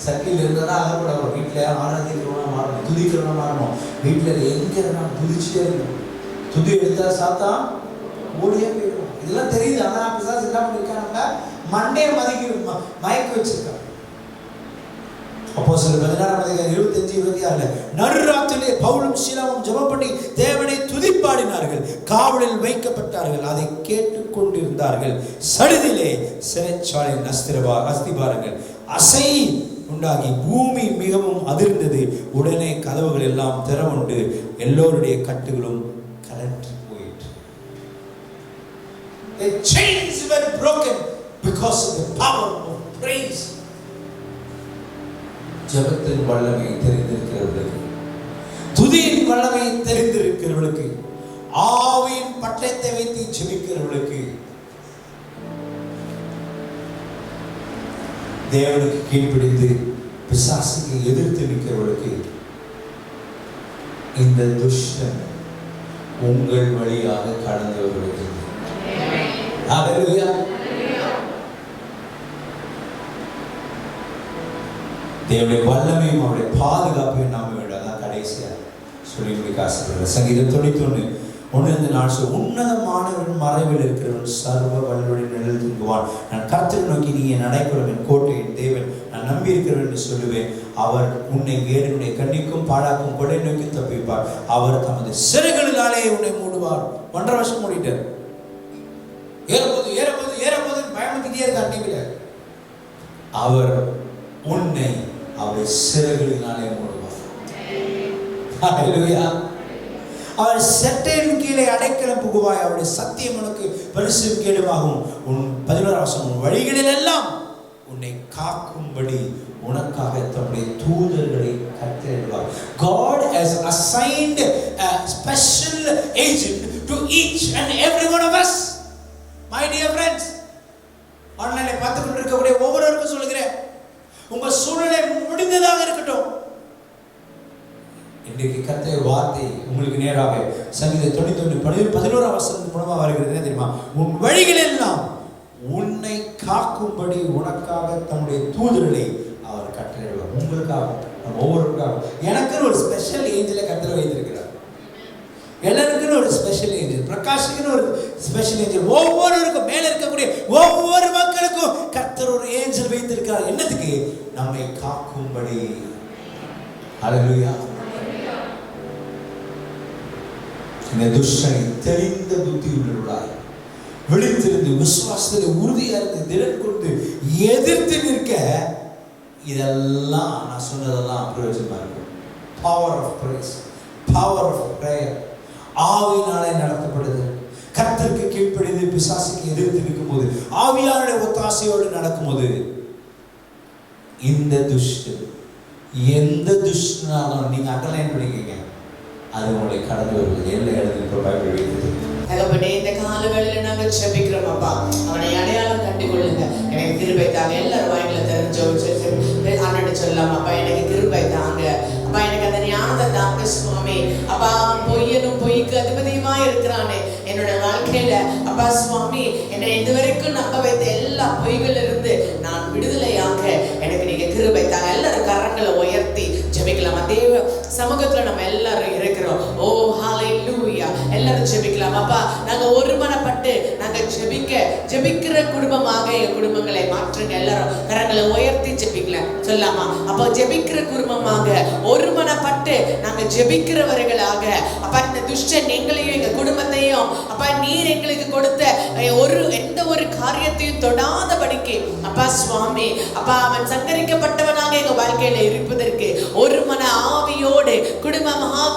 சர்க்கிள் இருந்தா கூட வீட்டுல ஆராதிக்கிறவனா மாறணும், துதிக்கிறவனா மாறணும். வீட்டுல எங்க இருந்தாலும் துதிச்சே இருக்கணும். துதி எடுத்தா சாத்தா ஓடியே போயிடும். இதெல்லாம் தெரியுது. ஆனா பிசாசு என்ன பண்ணிருக்காங்க, மண்டைய மயக்க வச்சிருக்காங்க. அப்போஸ்தலர் 16ஆம் அதிகாரம் 25-26 நடுராத்திரியிலே பவுலும் சீலாவும் ஜெபம் பண்ணி தேவனை துதிப்பாடினார்கள். காவலில் வைக்கப்பட்டார்கள். அதை கேட்டுக் கொண்டிருந்தார்கள். சடுதியிலே சிறைச்சாலையின் அஸ்திபாரங்கள் அசை உண்டாகி பூமி மிகவும் அதிர்ந்தது. உடனே கதவுகள் எல்லாம் திறவுண்டு எல்லோருடைய கட்டுகளும் கலற்றி போயிற்று. The chains were broken because of the power of praise. ஜெபத்தின் வல்லமை தெரிந்திருக்கிறவர்களுக்கு, துதியின் வல்லமை தெரிந்திருக்கிறவர்களுக்கு, ஆவியின் பட்டயத்தை வைத்து ஜெபிக்கிறவர்களுக்கு, தேவனுக்கு கீழ்ப்படிந்து பிசாசுக்கு எதிர்த்து நிற்கிறவர்களுக்கு இந்த துஷ்டன் உங்கள் வழியாக கடந்து வருகிறது. ஹல்லேலூயா. தேவனுடைய வல்லமையும் அவருடைய பாதுகாப்பையும் நாம வேண்டும். அதான் கடைசியா சொல்லி முடிக்க ஆசைப்படுறேன். சங்கீதம் 91:1-4 உன்னதமானவன் மறைவில் இருக்கிறவன் சர்வ வல்லவரின் நிழலில் தூங்குவான். நான் கர்த்தரை நோக்கி நீ என் அடைக்கலம், என் கோட்டை, என் தேவன், நான் நம்பி இருக்கிறவன் என்று சொல்லுவேன். அவர் உன்னை வேடனுடைய கண்ணிக்கும் பாழாக்கும் கொடை நோக்கி தப்பிப்பார். அவர் தமது சிறைகளினாலே உன்னை மூடுவார். 1.5 வருஷம் மூடிட்டார். ஏறப்போது ஏறப்போது ஏறப்போது பயமுறுத்திட்டே இருக்கார் டிவியில. அவர் உன்னை அவருடைய சிறைகளினாலே மூடுவார். ஹல்லேலூயா. அவர் செட்டையின் கீழே அடைக்கலம் புகுவாய். அவருடைய சத்தியம் உனக்கு பரிசும் கேடுமாகும். உன் 11ஆம் வசனம், உன் வழிகளில் எல்லாம் உன்னை காக்கும்படி உனக்காக தம்முடைய தூதர்களை கட்டளையிடுவார். God has assigned a special agent to each and every one of us. My dear friends, ஆன்லைன்ல பார்த்து கொண்டிருக்கக்கூடிய ஒவ்வொருவருக்கும் சொல்கிறேன், உங்க சூழ்நிலை முடிந்ததாக இருக்கட்டும். இன்றைக்கு கர்த்தருடைய வார்த்தை உங்களுக்கு நேராக சங்கீதம் 91:11 வசனம் மூலமா வருகிறது. என்ன தெரியுமா? உன் வழிகள் எல்லாம் உன்னை காக்கும்படி உனக்காக தம்முடைய தூதர்களை அவர் கட்டளையிடுவார். உங்களுக்காக, ஒவ்வொருவருக்காக. எனக்குன்னு ஒரு ஸ்பெஷல் ஏஞ்சலை கர்த்தர் வைத்திருக்கிறார். எல்லாருக்குன்னு ஒரு ஸ்பெஷல் ஏஞ்சல், பிரகாஷுக்குன்னு ஒரு ஸ்பெஷல் ஏஞ்சல், ஒவ்வொருவருக்கும் மேல இருக்கக்கூடிய ஒவ்வொரு மக்களுக்கும் கர்த்தர் ஒரு ஏஞ்சல் வைத்திருக்கிறார். என்னதுக்கு? நம்மை காக்கும்படி. ஹல்லேலூயா. இந்த துஷ்டனை தெரிந்த புத்தி உள்ளவர்களாய் விழித்திருந்து விசுவாசத்தில் உறுதியா இருந்து திடன் கொண்டு எதிர்த்து நிற்க, இதெல்லாம் நான் சொன்னதெல்லாம் பிரயோஜனமா இருக்கும். Power of praise, power of prayer, ஆவியினாலே நடத்தப்படுது. கர்த்தருக்கு கீழ்ப்படிந்து பிசாசுக்கு எதிர்த்து நிற்கும் போது, ஆவியானுடைய ஒத்தாசையோடு நடக்கும்போது, இந்த துஷ்டன் எந்த துஷ்டனாலும் நீங்க அண்டர்லைன் பண்ணிக்கங்க, அது உங்களை கடந்து வருவது. எல்லா இடத்துல பைபிள் வைத்தது. தகப்பனே, இந்த காலங்களில் நாங்கள் ஜெபிக்கிறோம் அப்பா, அவனை அடையாளம் கண்டுகொள்ளுங்க. எனக்கு கிருபை தாங்க. எல்லாரும் வாயில தெரிஞ்சு அண்ணன் சொல்லலாம், அப்பா எனக்கு கிருபை தாங்க, அப்பா எனக்கு அந்த ஞானத்தை தாங்க சுவாமி. அப்பா பொய்யனும் பொய்க்கு அதிபதியுமா இருக்கிறானே என்னோட வாழ்க்கையில, அப்பா சுவாமி என்னை இதுவரைக்கும் நம்ப வைத்த எல்லா பொய்கள் இருந்து நான் விடுதலையாக எனக்கு நீங்க கிருபை தாங்க. எல்லாரும் கரங்களை உயர்த்தி ஜெபிக்கலாம். தேவ சமூகத்துல நம்ம எல்லாரும் இருக்கிறோம். ஓ ஹல்லேலூயா. எல்லாரும் ஜெபிக்கலாம். அப்பா நாங்க ஒருமனப்பட்டு நாங்க ஜெபிக்கிற குடும்பமாக என் குடும்பங்களை மாற்றுங்க. எல்லாரும் கரங்களை உயர்த்தி ஜெபிக்கல சொல்லாமா? அப்போ ஜெபிக்கிற குடும்பமாக ஒருமனப்பட்டு நாங்க ஜெபிக்கிறவர்களாக அப்பா இந்த துஷ்டன் எங்களையும் எங்க குடும்பத்தையும் அப்பா நீர் எங்களுக்கு கொடுத்த எந்த ஒரு காரியத்தையும் தொடாதபடிக்கு அப்பா சுவாமி அப்பா அவன் சங்கரிக்கப்பட்டவனாக எங்க வாழ்க்கையில இருப்பதற்கு ஒரு மன ஆவியோடு குடும்பமாக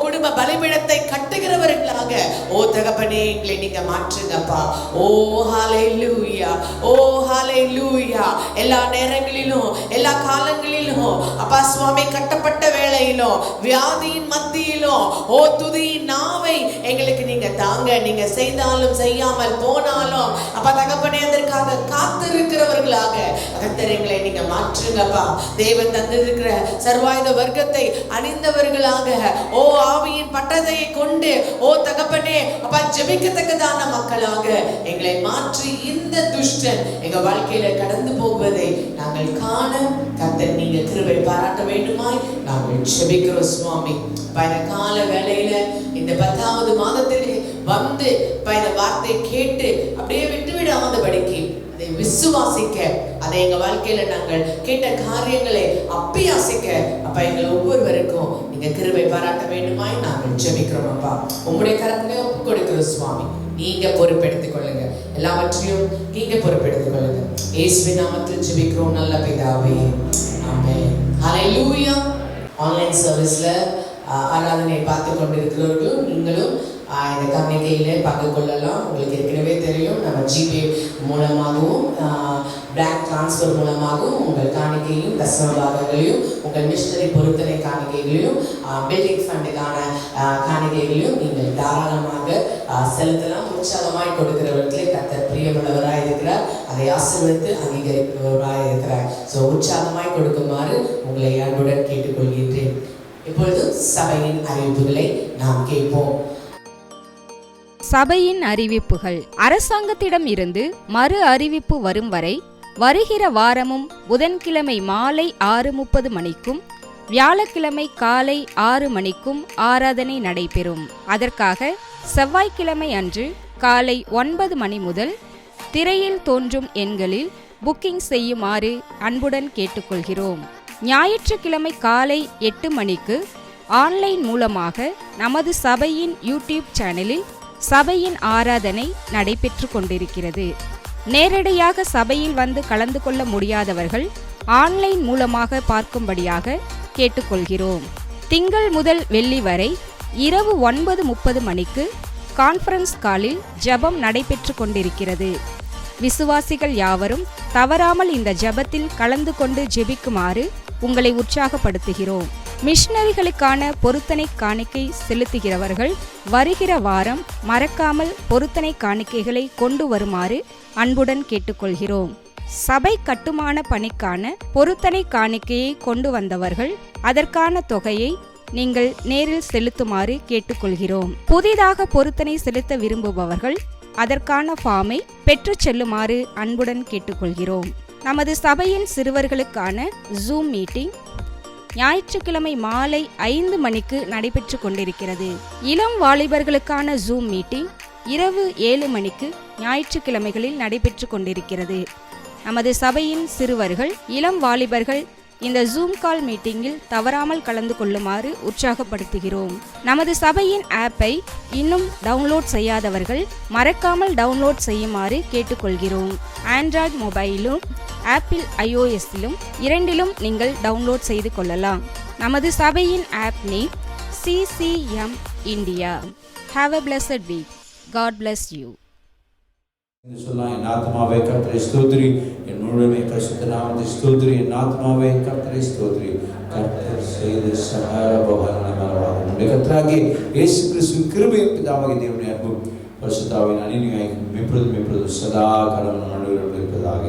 குடும்ப பலிபீடத்தை கட்டுகிறவர்களாக தகப்பனே எங்களை நீங்க மாற்றுங்கப்பா. ஹல்லேலூயா, ஹல்லேலூயா. எல்லா நேரங்களிலும் எல்லா காலங்களிலும் அப்பா சுவாமி கட்டப்பட்ட வேளையிலும் வியாதியின் மத்தியிலும் துதியின் நாவை எங்களுக்கு நீங்க தாங்க. நீங்க செய்தாலும் செய்யாமல் போனாலும் அப்பா தகப்பனே அதற்காக காத்திருக்கிறவர்களாக கர்த்தரை நீங்க மாற்றுங்கப்பா. தேவன் தந்திருக்கிற சர்வாயுத வர்க்கத்தை அணிந்தவர்களாக ஆவியின் பட்டதையை கொண்டு தகப்பனே அப்பா ஜெபிக்கத்தக்கதான மக்களாக எங்களை மாற்றி இந்த துஷ்டன் எங்க வாழ்க்கையில கடந்து போவதை நாங்கள் காண கர்த்தர் நீங்க கிருபை பாராட்ட வேண்டுமாய் நாங்கள் ஜெபிக்கிறோம் சுவாமி. இந்த கால வேளையில இந்த 10வது மாதத்திலே வந்து இந்த வார்த்தையை கேட்டு அப்படியே விட்டுவிடாதபடிக்கு அதை விசுவாசிக்க, அதை எங்க வாழ்க்கையில நாங்கள் கேட்ட காரியங்களை அப்பியாசிக்க அப்ப எங்கள் ஒவ்வொருவருக்கும் நீங்க கிருபை பாராட்ட வேண்டுமாய் நாங்கள் ஜெபிக்கிறோம் அப்பா. உங்களுடைய கரத்திலே ஒப்பு கொடுக்கிறோம் சுவாமி. நீங்க பொறுப்பெடுத்துக் கொள்ளுங்க, எல்லாவற்றையும் நீங்க பொறுப்பெடுத்துக் கொள்ளுங்க. இயேசுவின் நாமத்தில் ஜெபிக்கிறோம் நல்ல பிதாவே, ஆமென். ஹல்லேலூயா. ஆன்லைன் சர்வீஸ்ல ஆராதனை பார்த்து கொண்டிருக்கிறவர்களும் நீங்களும் இந்த காணிக்கையில பங்கு கொள்ளலாம். உங்களுக்கு ஏற்கனவே தெரியும், நம்ம ஜிபே மூலமாகவும் பேங்க் டிரான்ஸ்ஃபர் மூலமாகவும் உங்கள் காணிக்கையும் தசம பாகங்களையும் உங்கள் மிஷனரி பொருத்தனை காணிக்கைகளையும் பில்டிங் ஃபண்டுக்கான காணிக்கைகளையும் நீங்கள் தாராளமாக செலுத்தலாம். உற்சாகமாய் கொடுக்கிறவர்களே கர்த்தர் பிரியமுள்ளவராக இருக்கிறார், அதை ஆசீர்வதித்து அங்கீகரிப்பவராக இருக்கிறார். ஸோ உற்சாகமாய் கொடுக்குமாறு உங்களை அன்புடன் கேட்டுக்கொள்கின்றேன். இப்பொழுது சபையின் அறிவிப்புகளை நாம் கேட்போம். சபையின் அறிவிப்புகள். அரசாங்கத்திடம் இருந்து மறு அறிவிப்பு வரும் வரை வருகிற வாரமும் புதன்கிழமை மாலை 6:30 மணிக்கும் வியாழக்கிழமை காலை 6 மணிக்கும் ஆராதனை நடைபெறும். அதற்காக செவ்வாய்க்கிழமை அன்று காலை 9 மணி முதல் திரையில் தோன்றும் எண்களில் புக்கிங் செய்யுமாறு அன்புடன் கேட்டுக்கொள்கிறோம். ஞாயிற்றுக்கிழமை காலை 8 மணிக்கு ஆன்லைன் மூலமாக நமது சபையின் யூடியூப் சேனலில் சபையின் ஆராதனை நடைபெற்று கொண்டிருக்கிறது. நேரடியாக சபையில் வந்து கலந்து கொள்ள முடியாதவர்கள் ஆன்லைன் மூலமாக பார்க்கும்படியாக கேட்டுக்கொள்கிறோம். திங்கள் முதல் வெள்ளி வரை இரவு 9:30 மணிக்கு கான்ஃபரன்ஸ் காலில் ஜெபம் நடைபெற்று கொண்டிருக்கிறது. விசுவாசிகள் யாவரும் தவறாமல் இந்த ஜெபத்தில் கலந்து கொண்டு ஜெபிக்குமாறு உங்களை உற்சாகப்படுத்துகிறோம். மிஷனரிகளுக்கான பொருத்தனை காணிக்கை செலுத்துகிறவர்கள் வருகிற வாரம் மறக்காமல் பொருத்தனை காணிக்கைகளை கொண்டு வருமாறு அன்புடன் கேட்டுக்கொள்கிறோம். சபை கட்டுமான பணிக்கான பொருத்தனை காணிக்கையை கொண்டு வந்தவர்கள் அதற்கான தொகையை நீங்கள் நேரில் செலுத்துமாறு கேட்டுக்கொள்கிறோம். புதிதாக பொருத்தனை செலுத்த விரும்புபவர்கள் அதற்கான ஃபார்மை பெற்று செல்லுமாறு அன்புடன் கேட்டுக்கொள்கிறோம். நமது சபையின் சிறுவர்களுக்கான ஜூம் மீட்டிங் ஞாயிற்றுக்கிழமை மாலை 5 மணிக்கு நடைபெற்று கொண்டிருக்கிறது. இளம் வாலிபர்களுக்கான ஜூம் மீட்டிங் இரவு 7 மணிக்கு ஞாயிற்றுக்கிழமைகளில் நடைபெற்று கொண்டிருக்கிறது. நமது சபையின் சிறுவர்கள் இளம் வாலிபர்கள் இந்த ஜூம் கால் மீட்டிங்கில் தவறாமல் கலந்து கொள்ளுமாறு உற்சாகப்படுத்துகிறோம். நமது சபையின் ஆப்பை இன்னும் டவுன்லோட் செய்யாதவர்கள் மறக்காமல் டவுன்லோட் செய்யுமாறு கேட்டுக்கொள்கிறோம். ஆண்ட்ராய்டு மொபைலும் ஆப்பிள் iOSலும் இரண்டிலும் நீங்கள் டவுன்லோட் செய்து கொள்ளலாம். நமது சபையின் app name CCM India. Have a blessed week. God bless you. என் ஆத்மாவே கர்த்தரை ஸ்தோத்திரி, என் முழுமை பரிசுத்த நாமத்தை ஸ்தோத்திரி. என் ஆத்மாவே கர்த்தரை ஸ்தோத்திரி, கர்த்தர் செய்த சகல உபகாரங்களை மறவாதே. நம்முடைய கர்த்தராகிய இயேசு கிறிஸ்துவின் கிருபையும் பிதாவாகிய தேவனுடைய அன்பும் பரிசுத்த ஆவியின் அந்நியோன்யமும் இப்பொழுதும் சதா காலமும் நம்முடைய இருப்பதாக.